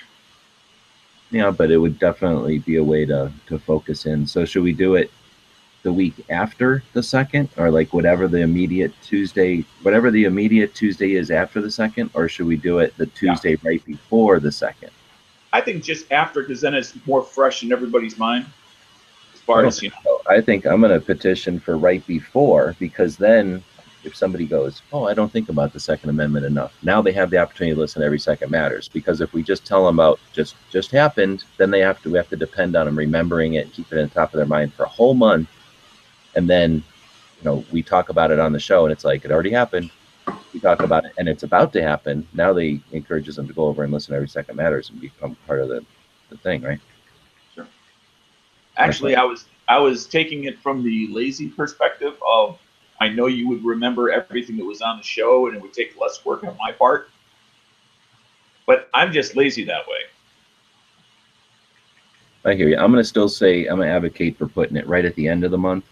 S2: Yeah, but it would definitely be a way to focus in. So should we do it the week after the second, or like whatever the immediate Tuesday is after the second, or should we do it the Tuesday right before the second?
S4: I think just after, because then it's more fresh in everybody's mind. As far as
S2: I think I'm going to petition for right before, because then if somebody goes, oh, I don't think about the Second Amendment enough, now they have the opportunity to listen to Every Second Matters. Because if we just tell them about just happened, then we have to depend on them remembering it and keep it on top of their mind for a whole month. And then, we talk about it on the show, and it's like, it already happened. We talk about it, and it's about to happen. Now they encourages them to go over and listen to Every Second Matters and become part of the thing, right?
S4: Sure. Actually, I was taking it from the lazy perspective of, I know you would remember everything that was on the show, and it would take less work on my part. But I'm just lazy that way.
S2: I hear you. I'm going to still say I'm going to advocate for putting it right at the end of the month,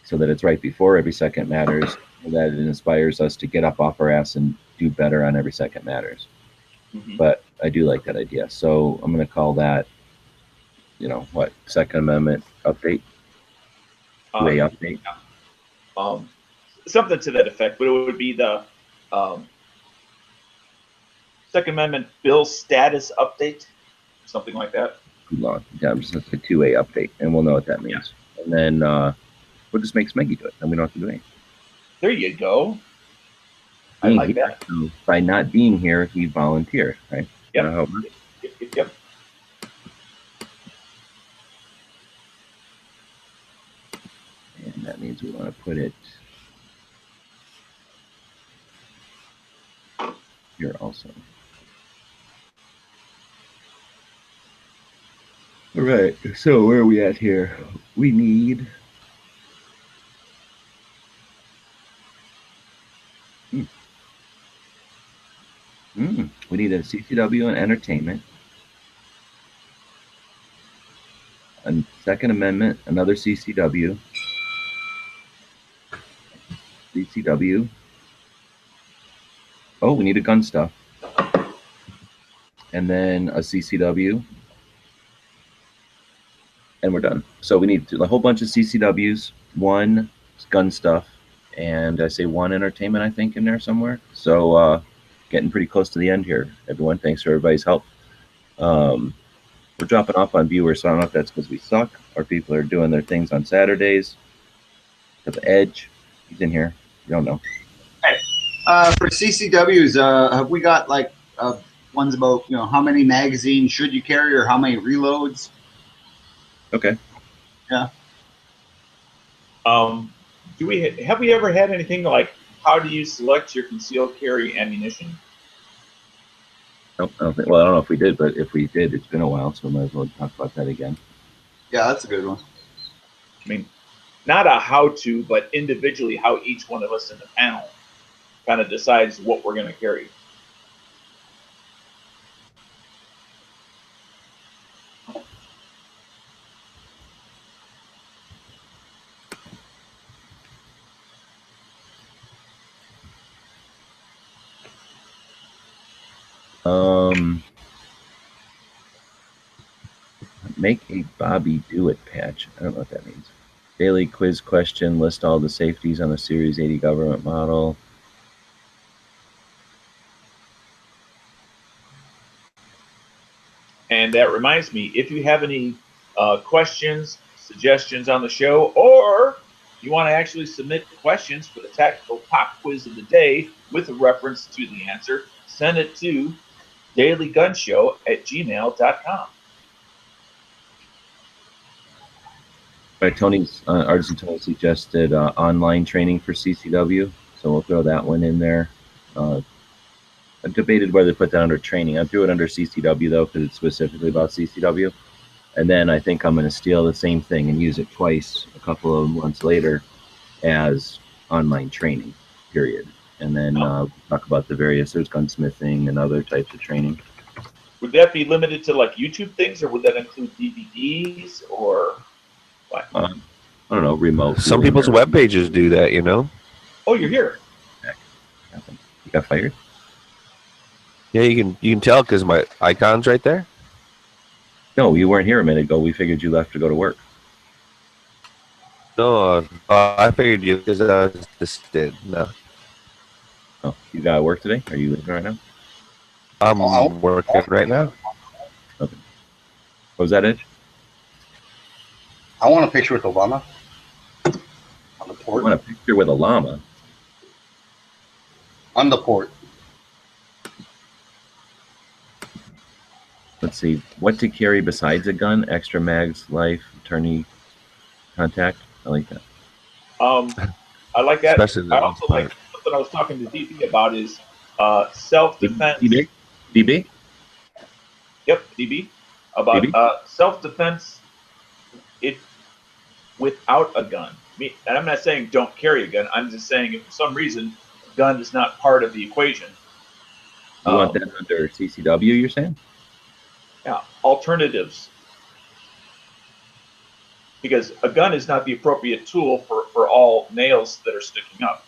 S2: so that it's right before Every Second Matters, so that it inspires us to get up off our ass and do better on Every Second Matters. Mm-hmm. But I do like that idea. So I'm going to call that, Second Amendment update? Way update?
S4: Something to that effect, but it would be the Second Amendment bill status update, something like that.
S2: Long. Yeah, I'm just going to say 2A update, and we'll know what that means. Yeah. And then we'll just make Smeggy do it, and we don't have to do anything.
S4: There you go. I like that.
S2: So by not being here, he volunteered, right?
S4: Yep. Yep.
S2: And that means we want to put it here also. All right, so where are we at here? We need we need a CCW and entertainment, a Second Amendment, another CCW, CCW. Oh, we need a gun stuff, and then a CCW, and we're done. So we need a whole bunch of CCWs, one gun stuff, and I say one entertainment, I think, in there somewhere. So getting pretty close to the end here, everyone. Thanks for everybody's help. We're dropping off on viewers, so I don't know if that's because we suck or people are doing their things on Saturdays. But the Edge, he's in here. You don't know.
S5: Hey, for CCWs, have we got like ones about how many magazines should you carry or how many reloads?
S2: Okay.
S5: Yeah.
S4: Have we ever had anything like how do you select your concealed carry ammunition?
S2: I don't know if we did, but if we did, it's been a while, so we might as well talk about that again.
S5: Yeah, that's a good one.
S4: I mean, not a how-to, but individually how each one of us in the panel kind of decides what we're going to carry.
S2: Make a Bobby Do It patch. I don't know what that means. Daily quiz question. List all the safeties on the Series 80 government model.
S4: And that reminds me, if you have any questions, suggestions on the show, or you want to actually submit questions for the Tactical Pop Quiz of the Day with a reference to the answer, send it to dailygunshow@gmail.com.
S2: Right, Tony's Artisan Tony suggested online training for CCW, so we'll throw that one in there. I debated whether to put that under training. I threw it under CCW though because it's specifically about CCW. And then I think I'm going to steal the same thing and use it twice a couple of months later as online training, period. And then talk about the various, there's gunsmithing and other types of training.
S4: Would that be limited to like YouTube things, or would that include DVDs or what?
S2: I don't know, remote.
S3: Some people's web pages do that, you know.
S4: Oh, you're here.
S2: You got fired?
S3: Yeah, you can tell because my icon's right there.
S2: No, you weren't here a minute ago. We figured you left to go to work.
S3: No, I figured you because I just did. No,
S2: Oh, you got work today? Are you leaving right now?
S3: I'm working right now.
S2: Okay. What was that, Edge?
S6: I want a picture with Obama on the
S2: I
S6: port.
S2: want a picture with a llama.
S6: On the port.
S2: Let's see. What to carry besides a gun? Extra mags, life, attorney, contact. I like that.
S4: I like that.
S3: Especially
S4: I also like something I was talking to DB about is self-defense.
S2: DB? DB?
S4: Yep, DB. About self-defense without a gun. And I'm not saying don't carry a gun. I'm just saying if for some reason a gun is not part of the equation.
S2: You want that under CCW, you're saying?
S4: Yeah, alternatives. Because a gun is not the appropriate tool for all nails that are sticking up.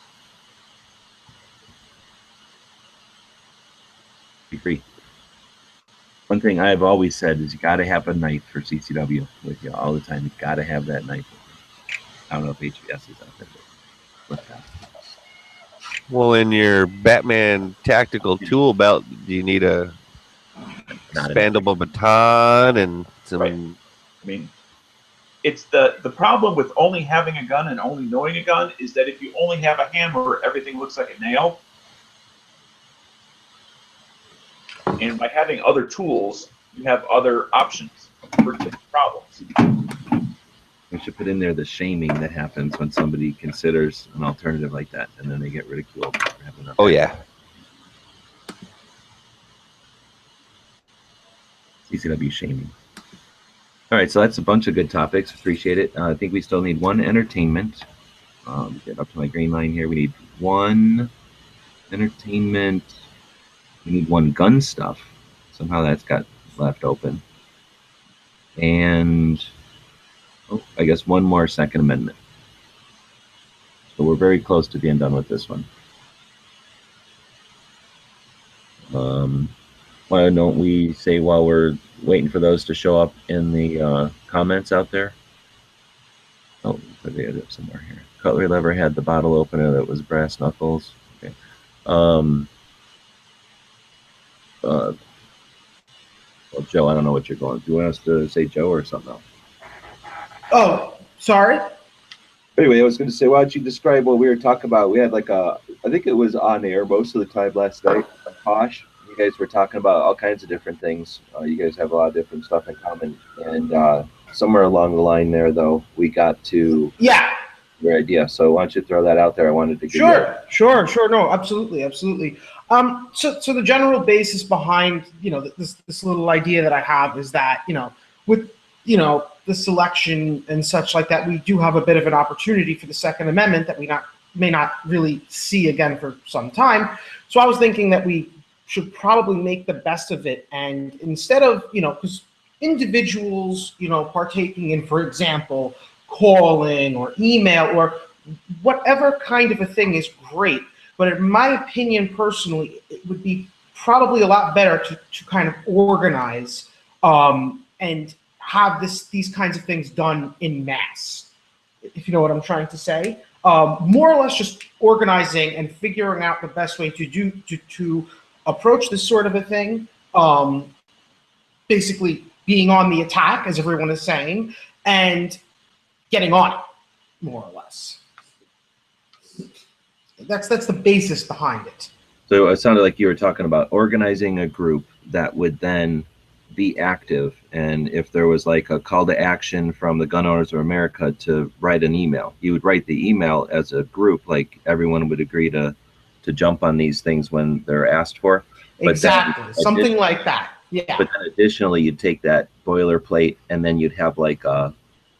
S2: Be free. One thing I've always said is you got to have a knife for CCW with you all the time. You got to have that knife. I don't know if HVS is out there. But
S3: Well, in your Batman tactical tool belt, do you need a expandable baton and some?
S4: Right. I mean, it's the problem with only having a gun and only knowing a gun is that if you only have a hammer, everything looks like a nail. And by having other tools, you have other options for different problems.
S2: we should put in there the shaming that happens when somebody considers an alternative like that, and then they get ridiculed for having
S3: Oh yeah.
S2: CCW shaming. All right, so that's a bunch of good topics. Appreciate it. I think we still need one entertainment. Get up to my green line here. We need one entertainment. We need one gun stuff. Somehow that's got left open. And I guess one more Second Amendment. So we're very close to being done with this one. Why don't we say while we're waiting for those to show up in the comments out there? Oh, put it up somewhere here. Cutlery lever had the bottle opener that was brass knuckles. Okay. Well, Joe, I don't know what you're going. Do you want us to say Joe or something else?
S7: Oh, sorry.
S2: Anyway, I was going to say, why don't you describe what we were talking about? We had like I think it was on air most of the time last night. Posh, you guys were talking about all kinds of different things. You guys have a lot of different stuff in common. And somewhere along the line there, though, we got to your idea. So why don't you throw that out there? I wanted to give
S7: Sure. No, absolutely. So the general basis behind, this little idea that I have is that, with, the selection and such like that, we do have a bit of an opportunity for the Second Amendment that we may not really see again for some time. So I was thinking that we should probably make the best of it. And instead of, because individuals, partaking in, for example, call-in or email or whatever kind of a thing is great. But in my opinion, personally, it would be probably a lot better to kind of organize and have these kinds of things done in mass, if you know what I'm trying to say. More or less just organizing and figuring out the best way to approach this sort of a thing. Basically being on the attack, as everyone is saying, and getting on it, more or less. That's the basis behind it.
S2: So it sounded like you were talking about organizing a group that would then be active, and if there was like a call to action from the Gun Owners of America to write an email, you would write the email as a group, like everyone would agree to jump on these things when they're asked for.
S7: Exactly, something like that. Yeah.
S2: But then additionally, you'd take that boilerplate and then you'd have like I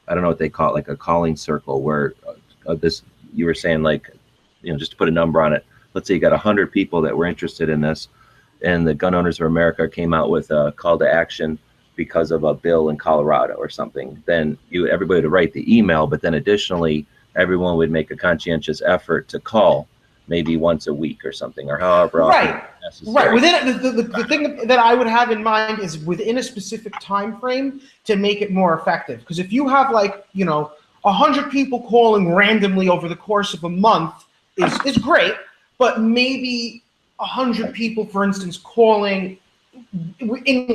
S2: don't know what they call it, like a calling circle where this, you were saying, like, just to put a number on it, let's say you got 100 people that were interested in this, and the Gun Owners of America came out with a call to action because of a bill in Colorado or something. Then everybody would write the email, but then additionally, everyone would make a conscientious effort to call maybe once a week or something, or however often necessary.
S7: Right. Within the thing that I would have in mind is within a specific time frame to make it more effective. Because if you have 100 people calling randomly over the course of a month is great, but maybe 100 people, for instance, calling in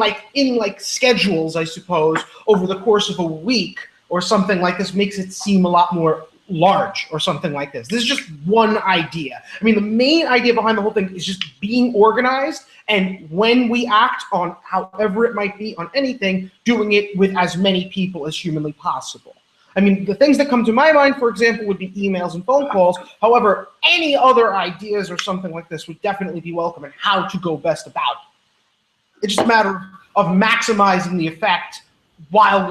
S7: schedules, I suppose, over the course of a week or something like this makes it seem a lot more large or something like this. This is just one idea. I mean, the main idea behind the whole thing is just being organized, and when we act on however it might be on anything, doing it with as many people as humanly possible. I mean, the things that come to my mind, for example, would be emails and phone calls. However, any other ideas or something like this would definitely be welcome, and how to go best about it. It's just a matter of maximizing the effect while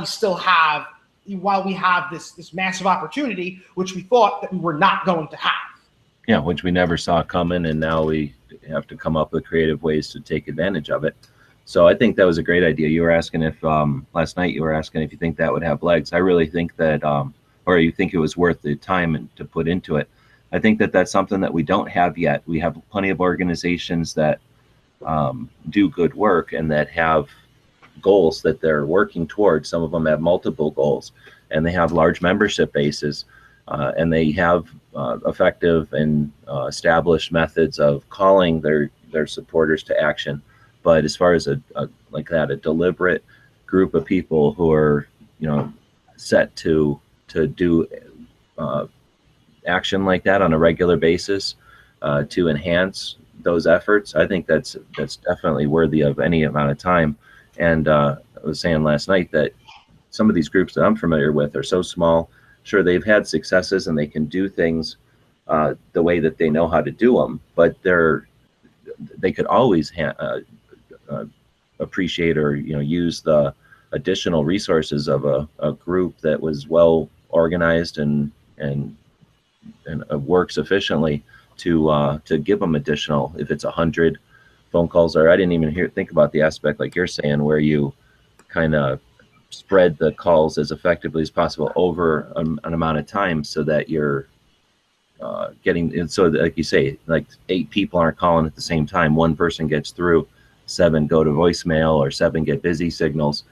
S7: we have this massive opportunity, which we thought that we were not going to have.
S2: Yeah, which we never saw coming, and now we have to come up with creative ways to take advantage of it. So I think that was a great idea. You were asking if last night you were asking if you think that would have legs. I really think that, or you think it was worth the time to put into it. I think that that's something that we don't have yet. We have plenty of organizations that do good work and that have goals that they're working towards. Some of them have multiple goals, and they have large membership bases, and they have effective and established methods of calling their supporters to action. But as far as a deliberate group of people who are set to do action like that on a regular basis to enhance those efforts, I think that's definitely worthy of any amount of time. And I was saying last night that some of these groups that I'm familiar with are so small. Sure, they've had successes and they can do things the way that they know how to do them, but they could always appreciate or use the additional resources of a group that was well organized and works efficiently to give them additional, if it's 100 phone calls, or I didn't even think about the aspect like you're saying where you kind of spread the calls as effectively as possible over an amount of time so that you're getting, and so like you say, like 8 people aren't calling at the same time. One person gets through, 7 go to voicemail, or 7 get busy signals.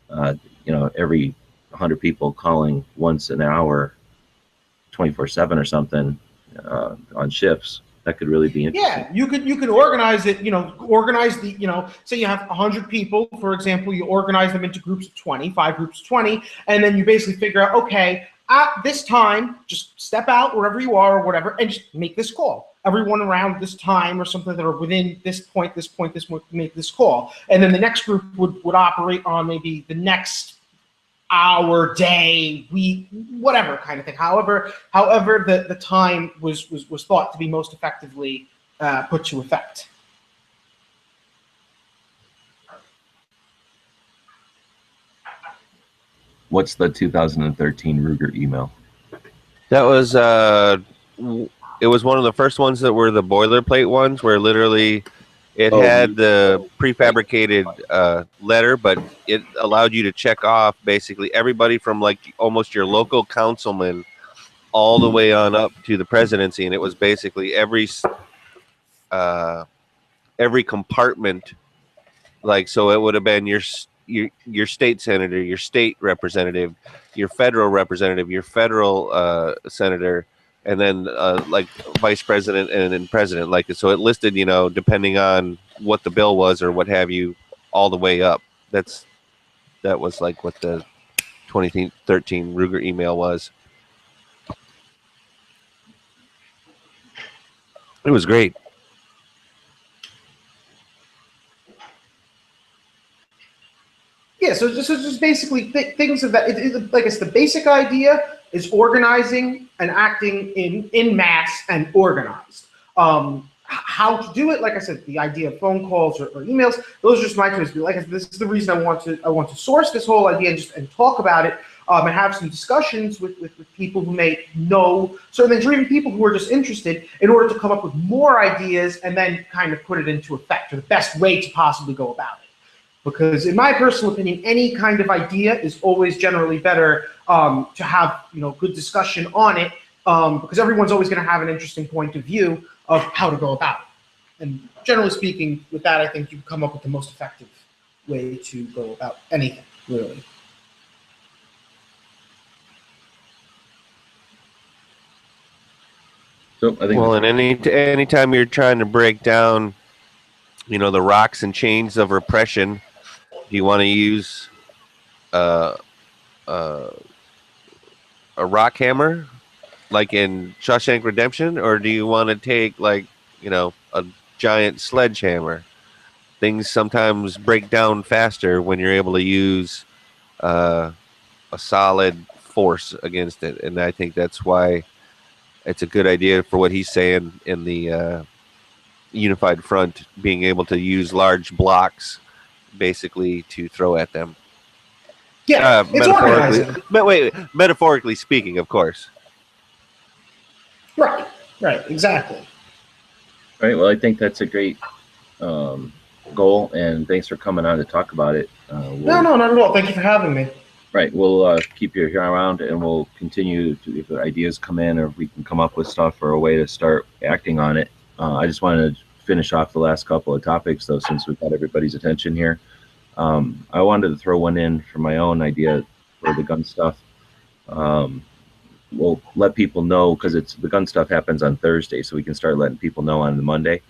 S2: Every 100 people calling once an hour, 24/7 or something on shifts. That could really be interesting.
S7: Yeah, you could organize it. Organize the say you have 100 people, for example. You organize them into groups of 20, 5 groups of 20, and then you basically figure out, okay, at this time, just step out wherever you are or whatever, and just make this call. Everyone around this time or something that are within this point, make this call, and then the next group would operate on maybe the next hour, day, week, whatever kind of thing. However the time was thought to be most effectively put to effect.
S2: What's the 2013 Ruger email?
S3: That was it was one of the first ones that were the boilerplate ones, where literally it had the prefabricated letter, but it allowed you to check off basically everybody from like almost your local councilman all the way on up to the presidency, and it was basically every compartment. Like, so it would have been your state senator, your state representative, your federal representative, your federal senator, and then like vice president and then president. Like, so it listed, depending on what the bill was or what have you, all the way up. That was like what the 2013 Ruger email was. It was great.
S7: Yeah, so just basically things of that. Like it's the basic idea is organizing and acting in mass and organized. How to do it, like I said, the idea of phone calls or emails, those are just my choice. Like I said, this is the reason I want to source this whole idea and talk about it and have some discussions with people who may know certain things, or even people who are just interested, in order to come up with more ideas and then kind of put it into effect, or the best way to possibly go about it. Because in my personal opinion, any kind of idea is always generally better to have good discussion on it, because everyone's always going to have an interesting point of view of how to go about it. And generally speaking, with that, I think you come up with the most effective way to go about anything, really.
S2: So I think.
S3: Well, and anytime you're trying to break down, the rocks and chains of repression, do you want to use a rock hammer, like in Shawshank Redemption, or do you want to take a giant sledgehammer? Things sometimes break down faster when you're able to use a solid force against it, and I think that's why it's a good idea for what he's saying in the Unified Front, being able to use large blocks basically to throw at them.
S7: Yeah, it's organizing.
S3: Metaphorically speaking, of course.
S7: Right, exactly.
S2: All right, well, I think that's a great goal, and thanks for coming on to talk about it.
S7: No, not at all. Thank you for having me.
S2: Right, we'll keep you here around, and we'll continue to, if ideas come in, or if we can come up with stuff or a way to start acting on it. I just wanted to finish off the last couple of topics, though, since we've got everybody's attention here. I wanted to throw one in for my own idea for the gun stuff. We'll let people know, because the gun stuff happens on Thursday, so we can start letting people know on the Monday.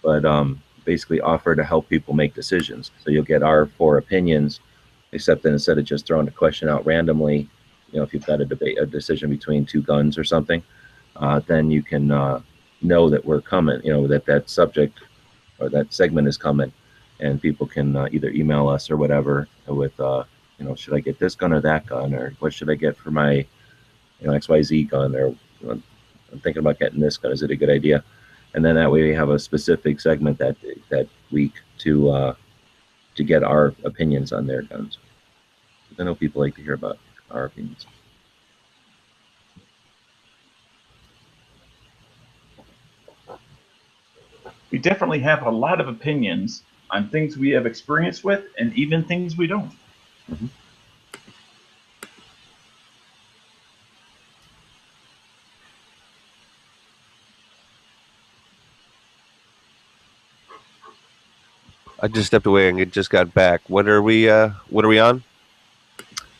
S2: But basically offer to help people make decisions. So you'll get our 4 opinions, except that instead of just throwing a question out randomly, if you've got a decision between 2 guns or something, then you can know that we're coming, that subject or that segment is coming, and people can either email us or whatever with, should I get this gun or that gun, or what should I get for my, XYZ gun, or I'm thinking about getting this gun. Is it a good idea? And then that way we have a specific segment that week to to get our opinions on their guns. I know people like to hear about our opinions.
S4: We definitely have a lot of opinions on things we have experience with and even things we don't.
S2: Mm-hmm.
S3: I just stepped away and it just got back. What are we on?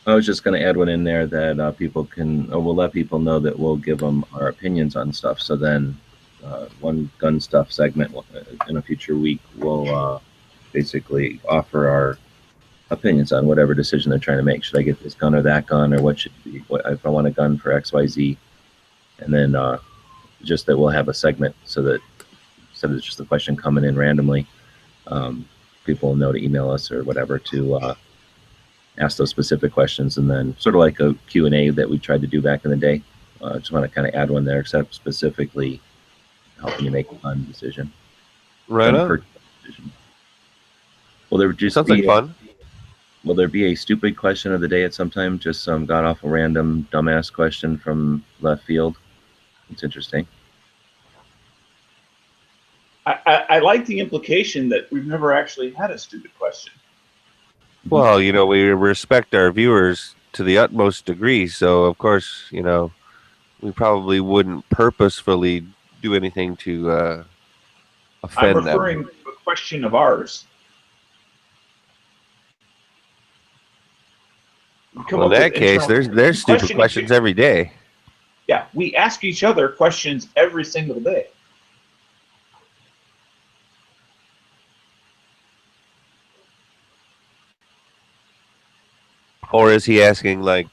S2: I was just going to add one in there that people can, or we'll let people know that we'll give them our opinions on stuff. So then one gun stuff segment in a future week will basically offer our opinions on whatever decision they're trying to make. Should I get this gun or that gun, or what should be, what, if I want a gun for XYZ? And then just that we'll have a segment so that instead of just a question coming in randomly, people will know to email us or whatever to ask those specific questions, and then sort of like a Q&A that we tried to do back in the day. Just want to kind of add one there, except specifically helping you make a fun decision.
S3: Right on.
S2: Decision. Will there just
S3: Sounds like fun.
S2: Will there be a stupid question of the day at some time? Just some got off a random dumbass question from left field. It's interesting.
S4: I like the implication that we've never actually had a stupid question.
S3: Well, you know, we respect our viewers to the utmost degree, so of course, you know, we probably wouldn't purposefully do anything to offend
S4: I'm referring to a question of ours.
S3: Well, in that case, there's stupid questions every day.
S4: Yeah, we ask each other questions every single day.
S3: Or is he asking, like,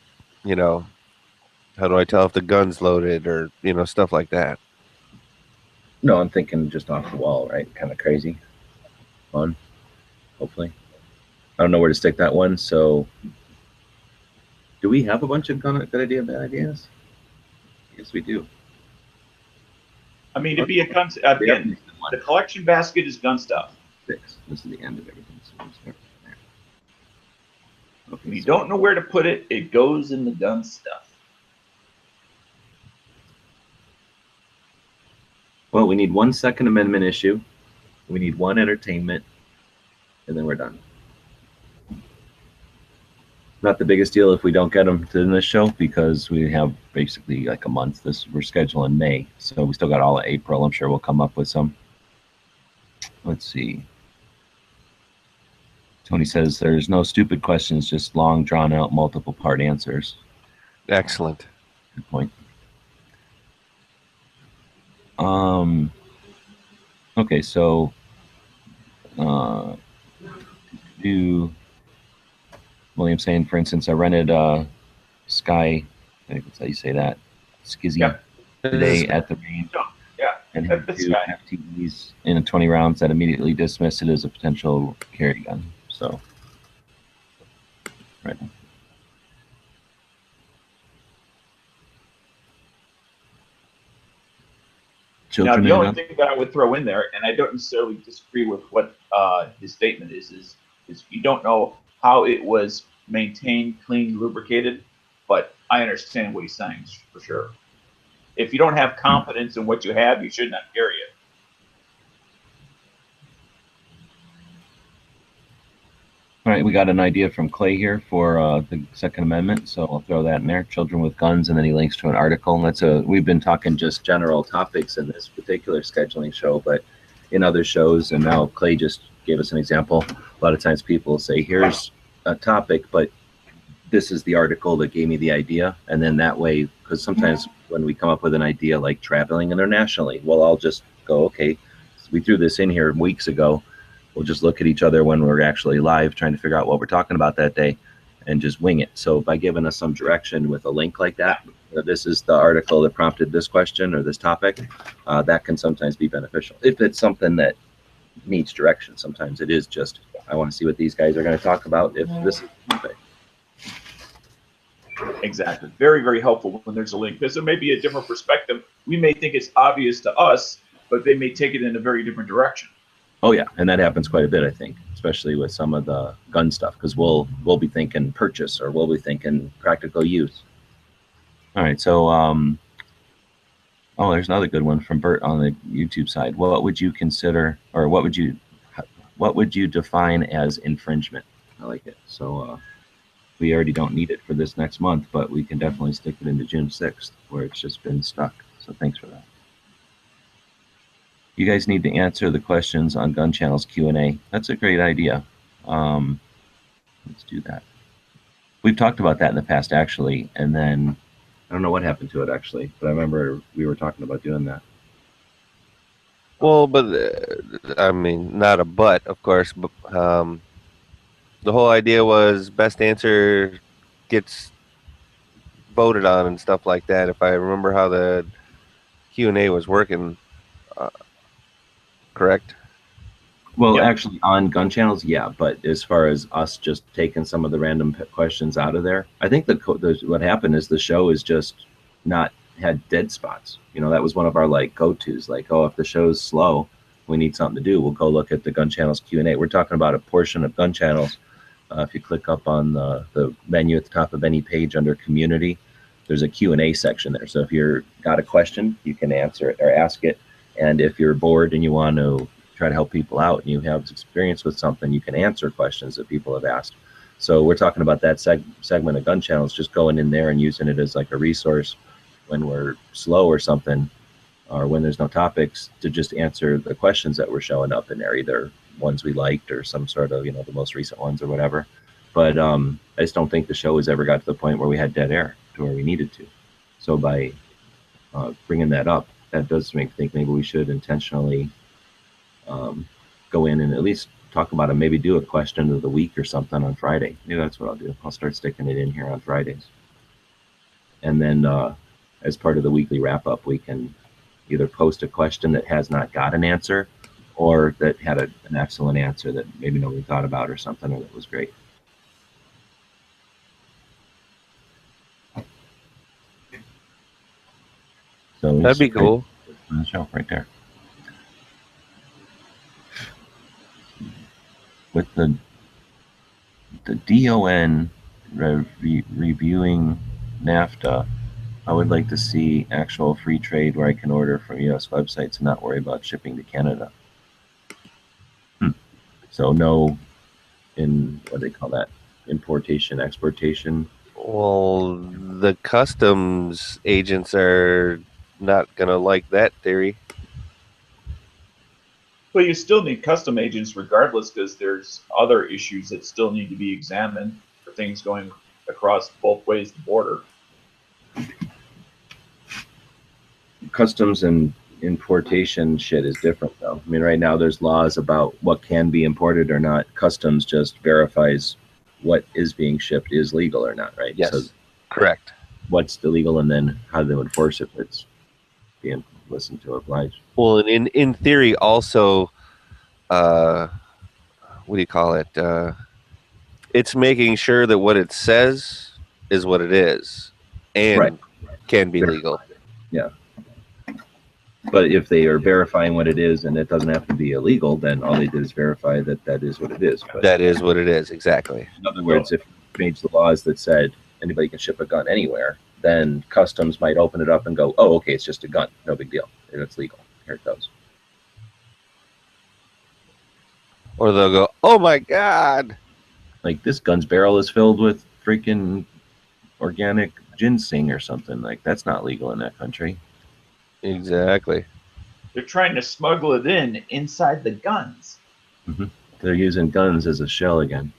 S3: you know, how do I tell if the gun's loaded, or, you know, stuff like that?
S2: No, I'm thinking just off the wall, right? Kind of crazy. Fun, hopefully. I don't know where to stick that one, so do we have a bunch of good idea, bad ideas? Yes, we do.
S4: I mean, it'd be a gun. Again, the collection basket is gun stuff.
S2: This is the end of everything. So we'll start there. Okay,
S4: If you don't know where to put it, it goes in the gun stuff.
S2: Well, we need one Second Amendment issue. We need one entertainment, and then we're done. Not the biggest deal if we don't get them to this show, because we have basically like a month. We're scheduling May, so we still got all of April. I'm sure we'll come up with some. Let's see. Tony says there's no stupid questions, just long, drawn out, multiple part answers.
S3: Excellent.
S2: Good point. Okay, so William saying, for instance, I rented Sky, I think that's how you say that, Skizzy, today at the range.
S4: Yeah,
S2: and had two FTEs in 20 rounds that immediately dismissed it as a potential carry gun. So, right.
S4: Now, the only thing that I would throw in there, and I don't necessarily disagree with what his statement is you don't know how it was maintained, clean, lubricated, but I understand what he's saying for sure. If you don't have confidence in what you have, you should not carry it.
S2: All right, we got an idea from Clay here for the Second Amendment, so I'll throw that in there. Children with guns, and then he links to an article. And we've been talking just general topics in this particular scheduling show, but in other shows, and now Clay just gave us an example. A lot of times people will say, "Here's a topic, but this is the article that gave me the idea," and then that way, because sometimes when we come up with an idea like traveling internationally, well, I'll just go, "Okay, we threw this in here weeks ago." We'll just look at each other when we're actually live trying to figure out what we're talking about that day and just wing it. So by giving us some direction with a link like that, this is the article that prompted this question or this topic, that can sometimes be beneficial. If it's something that needs direction, sometimes it is just, I want to see what these guys are going to talk about if this is the topic.
S4: Exactly. Very, very helpful when there's a link, because there may be a different perspective. We may think it's obvious to us, but they may take it in a very different direction.
S2: Oh yeah, and that happens quite a bit, I think. especially with some of the gun stuff, because we'll be thinking purchase or we'll be thinking practical use. All right, so oh, there's another good one from Bert on the YouTube side. What would you consider, or what would you define as infringement? I like it. So we already don't need it for this next month, but we can definitely stick it into June 6th, where it's just been stuck. So thanks for that. You guys need to answer the questions on Gun Channel's Q&A. That's a great idea. Let's do that. We've talked about that in the past, actually, and then I don't know what happened to it, actually, but I remember we were talking about doing that.
S3: Well, but I mean, not a but, of course, but the whole idea was best answer gets voted on and stuff like that. If I remember how the Q&A was working, correct?
S2: Well,
S4: Yeah.
S2: actually, on Gun Channels, yeah, but as far as us just taking some of the random questions out of there, I think what happened is the show is just not had dead spots. You know, that was one of our like go-tos. Like, oh, if the show's slow, we need something to do. We'll go look at the Gun Channels Q&A. We're talking about a portion of Gun Channels. If you click up on the menu at the top of any page under Community, there's a Q&A section there. So if you're got a question, you can answer it or ask it. And if you're bored and you want to try to help people out and you have experience with something, you can answer questions that people have asked. So we're talking about that segment of Gun Channels, just going in there and using it as like a resource when we're slow or something, or when there's no topics, to just answer the questions that were showing up in there, either ones we liked or some sort of, you know, the most recent ones or whatever. But I just don't think the show has ever got to the point where we had dead air to where we needed to. So by bringing that up, that does make me think maybe we should intentionally go in and at least talk about it, maybe do a question of the week or something on Friday. Maybe that's what I'll do. I'll start sticking it in here on Fridays. And then as part of the weekly wrap up, we can either post a question that has not got an answer or that had an excellent answer that maybe nobody thought about or something, or that was great. So
S3: That'd be cool.
S2: On the show right there. With the DON reviewing NAFTA, I would like to see actual free trade where I can order from U.S. websites and not worry about shipping to Canada. So no, what do they call that? Importation, exportation.
S3: Well, the customs agents are not going to like that theory.
S4: But you still need custom agents regardless, because there's other issues that still need to be examined for things going across both ways the border.
S2: Customs and importation shit is different, though. I mean, right now there's laws about what can be imported or not. Customs just verifies what is being shipped is legal or not, right?
S3: Yes,
S2: so
S3: correct.
S2: What's illegal, and then how they enforce it if it's being listened to or obliged.
S3: Well, and in theory, also, what do you call it? It's making sure that what it says is what it is, and
S2: Right.
S3: can be legal.
S2: Yeah. But if they are verifying what it is and it doesn't have to be illegal, then all they did is verify that that is what it is. But
S3: That is what it is, exactly.
S2: in other words, if you changed the laws that said anybody can ship a gun anywhere, then customs might open it up and go, oh, okay, it's just a gun. No big deal. It's legal. Here it goes.
S3: Or they'll go, oh my God.
S2: Like, this gun's barrel is filled with freaking organic ginseng or something. Like, that's not legal in that country.
S3: Exactly.
S4: They're trying to smuggle it inside the guns.
S2: They're using guns as a shell again.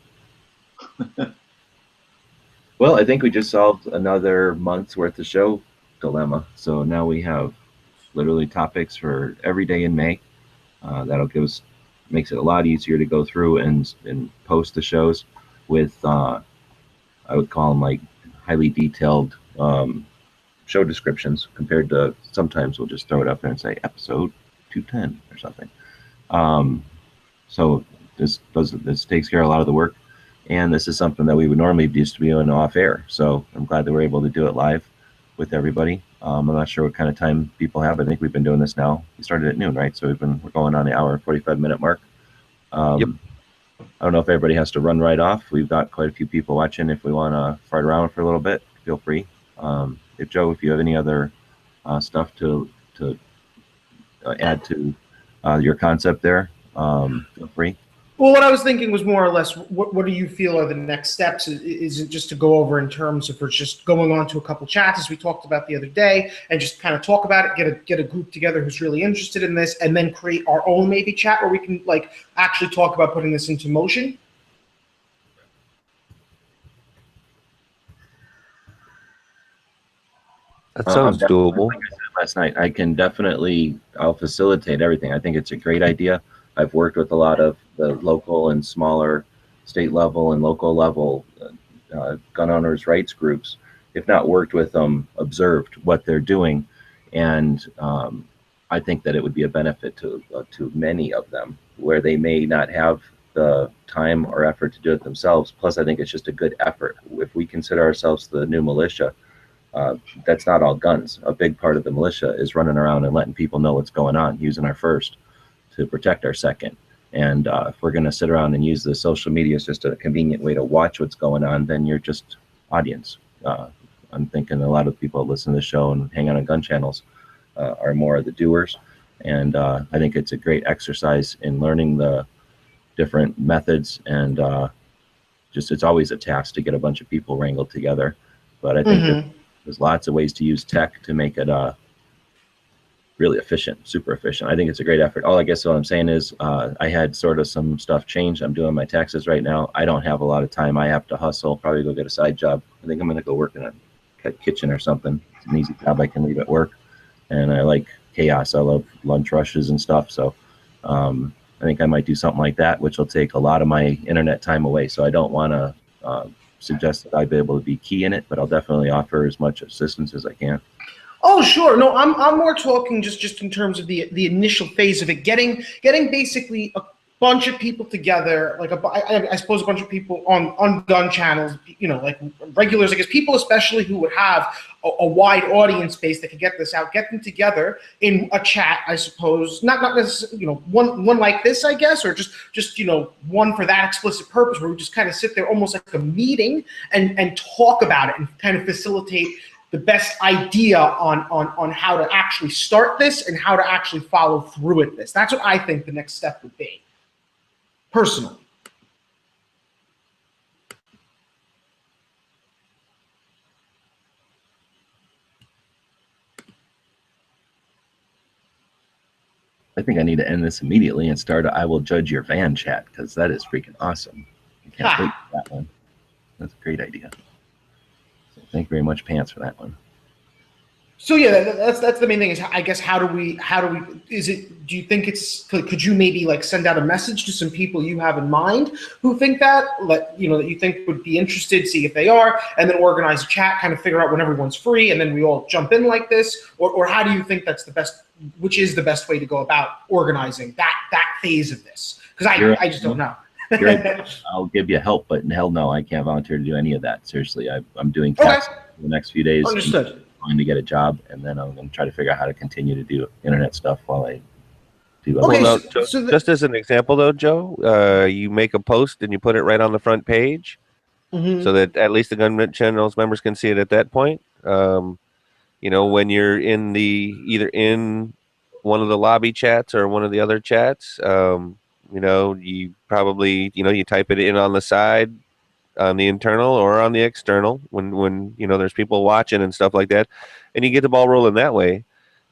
S2: Well, I think we just solved another month's worth of show dilemma. So now we have literally topics for every day in May. That'll makes it a lot easier to go through and post the shows with, I would call them like highly detailed show descriptions, compared to sometimes we'll just throw it up there and say episode 210 or something. So this takes care of a lot of the work, and this is something that we would normally used to be doing off air. So I'm glad that we're able to do it live with everybody. I'm not sure what kind of time people have. I think we've been doing this now. We started at noon, right? So we're going on the hour and 45-minute mark.
S3: Yep.
S2: I don't know if everybody has to run right off. We've got quite a few people watching. If we want to fart around for a little bit, feel free. If Joe, if you have any other stuff to add to your concept there, feel free.
S7: Well, what I was thinking was more or less, what do you feel are the next steps? Is it just to go over in terms of, we're just going on to a couple chats as we talked about the other day, and just kind of talk about it, get a group together who's really interested in this, and then create our own maybe chat where we can like actually talk about putting this into motion?
S3: That sounds doable.
S2: Like I said last night, I'll facilitate everything. I think it's a great idea. I've worked with a lot of the local and smaller state level and local level gun owners' rights groups. If not worked with them, observed what they're doing, and I think that it would be a benefit to many of them where they may not have the time or effort to do it themselves. Plus, I think it's just a good effort. If we consider ourselves the new militia, that's not all guns. A big part of the militia is running around and letting people know what's going on, using our first to protect our second. And if we're going to sit around and use the social media as just a convenient way to watch what's going on, then you're just audience. I'm thinking a lot of people that listen to the show and hang out on gun channels are more of the doers. And I think it's a great exercise in learning the different methods. And it's always a task to get a bunch of people wrangled together. But I think that there's lots of ways to use tech to make it really efficient, super efficient. I think it's a great effort. I guess what I'm saying is I had sort of some stuff change. I'm doing my taxes right now. I don't have a lot of time. I have to hustle, probably go get a side job. I think I'm going to go work in a kitchen or something. It's an easy job I can leave at work. And I like chaos. I love lunch rushes and stuff. So I think I might do something like that, which will take a lot of my internet time away. So I don't want to suggest that I'd be able to be key in it, but I'll definitely offer as much assistance as I can.
S7: Oh, sure. No, I'm more talking just in terms of the initial phase of it, getting basically a bunch of people together, like I suppose a bunch of people on gun channels, like regulars, I guess, people especially who would have a wide audience base that could get this out, get them together in a chat, I suppose, not necessarily, one like this, I guess, or just one for that explicit purpose where we just kind of sit there almost like a meeting and talk about it and kind of facilitate the best idea on how to actually start this and how to actually follow through with this. That's what I think the next step would be, personally.
S2: I think I need to end this immediately and start a I will judge your van chat, because that is freaking awesome. I can't wait for that one. That's a great idea. So thank you very much, Pants, for that one.
S7: So yeah, that's the main thing is, I guess, how do we, do you think could you maybe like send out a message to some people you have in mind who think that, that you think would be interested, see if they are, and then organize a chat, kind of figure out when everyone's free, and then we all jump in like this? Or how do you think that's the best, which is the best way to go about organizing that phase of this? Because I just don't know.
S2: I'll give you help, but hell no, I can't volunteer to do any of that. Seriously, I'm doing tasks for the next few days.
S7: Understood.
S2: Going to get a job, and then I'm going to try to figure out how to continue to do internet stuff while I do.
S7: Okay,
S3: well, no, just as an example, though, Joe, you make a post and you put it right on the front page, so that at least the Gun Channel's members can see it at that point. When you're in either in one of the lobby chats or one of the other chats, you probably you type it in on the side, on the internal or on the external when there's people watching and stuff like that, and you get the ball rolling that way,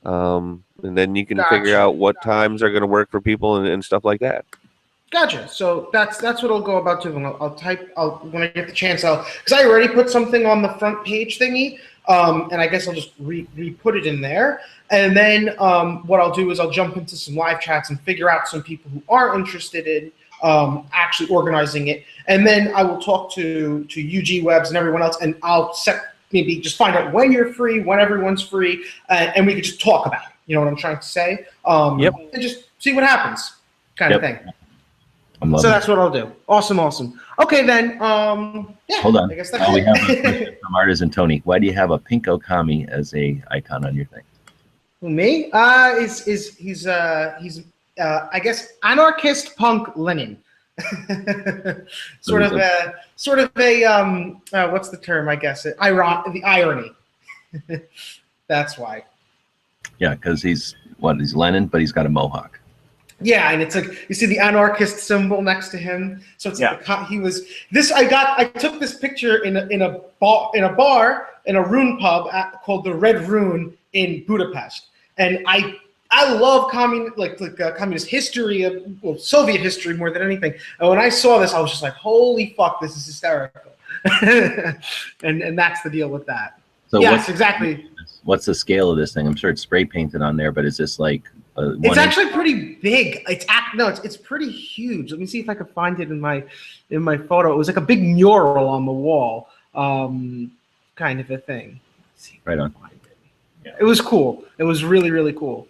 S3: and then you can figure out what times are going to work for people and stuff like that.
S7: Gotcha. So that's what I'll go about doing. I'll when I get the chance, because I already put something on the front page thingy, and I guess I'll just re-put it in there. And then what I'll do is I'll jump into some live chats and figure out some people who are interested in actually organizing it. And then I will talk to UG Webs and everyone else, and I'll maybe just find out when you're free, when everyone's free, and we can just talk about it. You know what I'm trying to say?
S3: Yep.
S7: And just see what happens, kind of thing.
S2: So
S7: that's what I'll do. Awesome. Okay, then. Yeah.
S2: Hold on.
S7: I guess that's
S2: we have a question from Artisan Tony. Why do you have a pink Okami as a icon on your thing?
S7: Me? He's I guess anarchist punk Lenin. sort of a what's the term? I guess the irony. That's why.
S2: Yeah, because he's Lenin, but he's got a mohawk.
S7: Yeah, and it's like you see the anarchist symbol next to him. So it's he was this. I took this picture in a bar in a Rune pub called the Red Rune in Budapest, and I love communist history of Soviet history more than anything. And when I saw this, I was just like, holy fuck, this is hysterical. and that's the deal with that. So yes, exactly.
S2: What's the scale of this thing? I'm sure it's spray painted on there, but is this like
S7: it's actually pretty big. It's pretty huge. Let me see if I can find it in my photo. It was like a big mural on the wall, kind of a thing.
S2: Right on.
S7: Yeah. It was cool. It was really, really cool.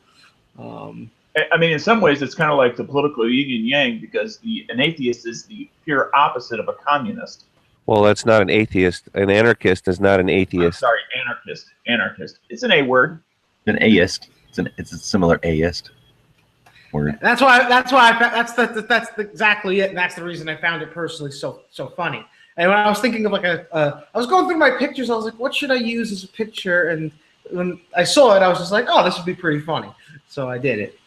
S4: I mean, in some ways, it's kind of like the political yin and yang, because an atheist is the pure opposite of a communist.
S3: Well, that's not an atheist. An anarchist is not an atheist.
S4: I'm sorry, anarchist. Anarchist. It's an A word.
S2: An aist. It's a similar aist word.
S7: That's exactly it. And that's the reason I found it personally so funny. And when I was thinking of I was going through my pictures, I was like, what should I use as a picture? And when I saw it, I was just like, oh, this would be pretty funny. So I did it.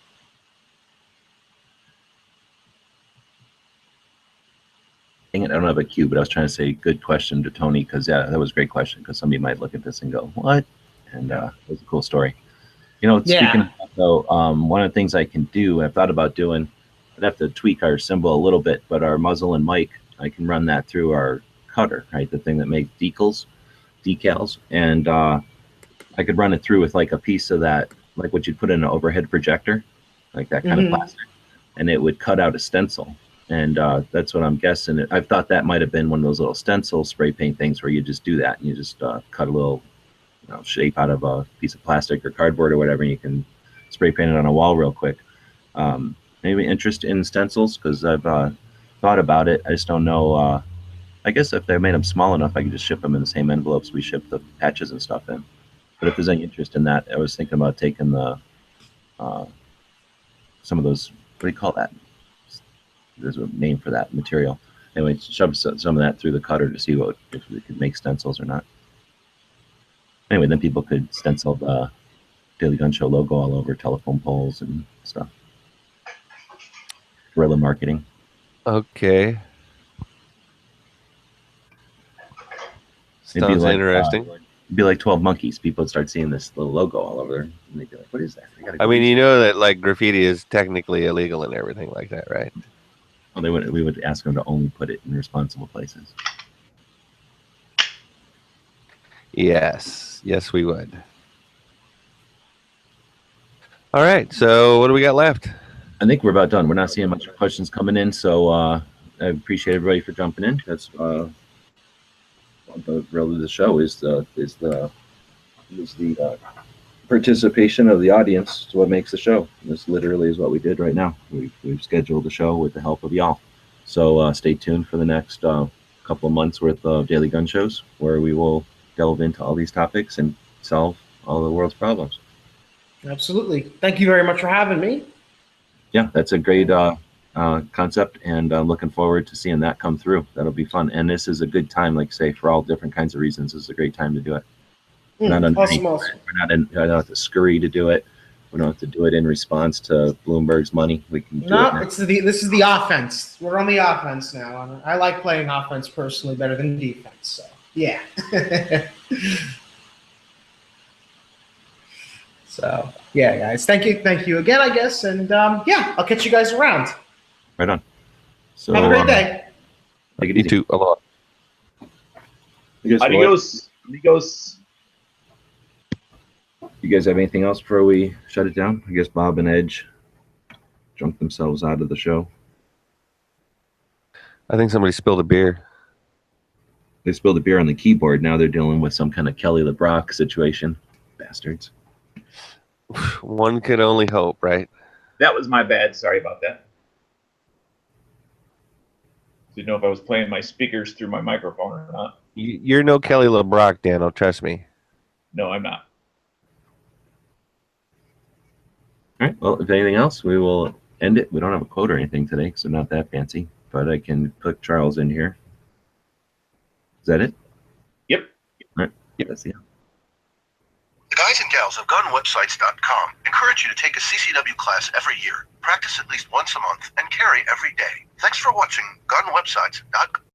S2: Dang it, I don't have a cue, but I was trying to say good question to Tony, because that was a great question, because somebody might look at this and go, what? And it was a cool story. Speaking of that, though, one of the things I can do, I've thought about doing, I'd have to tweak our symbol a little bit, but our muzzle and mic, I can run that through our cutter, right? The thing that makes decals. And I could run it through with like a piece of that, like what you'd put in an overhead projector, like that kind of plastic, and it would cut out a stencil. And that's what I'm guessing. I've thought that might have been one of those little stencil spray paint things where you just do that and you just cut a little shape out of a piece of plastic or cardboard or whatever, and you can spray paint it on a wall real quick. Maybe interest in stencils, because I've thought about it. I just don't know. I guess if they made them small enough, I could just ship them in the same envelopes we ship the patches and stuff in. But if there's any interest in that, I was thinking about taking the some of those, what do you call that? There's a name for that material. Anyway, shove some of that through the cutter to see if we could make stencils or not. Anyway, then people could stencil the Daily Gun Show logo all over telephone poles and stuff. Guerrilla marketing.
S3: Okay. Sounds interesting.
S2: It'd be like 12 Monkeys. People would start seeing this little logo all over, and they'd be like, what is that?
S3: I mean, you know that like graffiti is technically illegal and everything like that, right?
S2: Well, we would ask them to only put it in responsible places.
S3: Yes, we would. All right, so what do we got left?
S2: I think we're about done. We're not seeing much questions coming in, so I appreciate everybody for jumping in. That's the show is the participation of the audience. It's what makes the show. This literally is what we did right now. We've scheduled the show with the help of y'all. So stay tuned for the next couple of months worth of Daily Gun Shows, where we will delve into all these topics and solve all the world's problems.
S7: Absolutely. Thank you very much for having me.
S2: Yeah, that's a great concept, and I'm looking forward to seeing that come through. That'll be fun. And this is a good time, like say, for all different kinds of reasons. This is a great time to do it. We're not I don't have to scurry to do it. We don't have to do it in response to Bloomberg's money. We can do it now.
S7: This is the offense. We're on the offense now. I like playing offense personally better than defense. So yeah. So yeah, guys. Thank you again, I guess. And yeah, I'll catch you guys around.
S2: Right on. So
S7: have a great day.
S2: Take it
S3: you
S2: easy.
S3: too. Aloha.
S4: Adios. Amigos.
S2: You guys have anything else before we shut it down? I guess Bob and Edge drunk themselves out of the show.
S3: I think somebody spilled a beer.
S2: They spilled a beer on the keyboard. Now they're dealing with some kind of Kelly LeBrock situation. Bastards.
S3: One could only hope, right?
S4: That was my bad. Sorry about that. Didn't know if I was playing my speakers through my microphone or not.
S3: You're no Kelly LeBrock, Daniel. Trust me.
S4: No, I'm not.
S2: All right. Well, if anything else, we will end it. We don't have a quote or anything today, so not that fancy. but I can put Charles in here. Is that it?
S4: Yep.
S2: All right. Yeah, that's the.
S8: The guys and gals of gunwebsites.com encourage you to take a CCW class every year, practice at least once a month, and carry every day. Thanks for watching gunwebsites.com.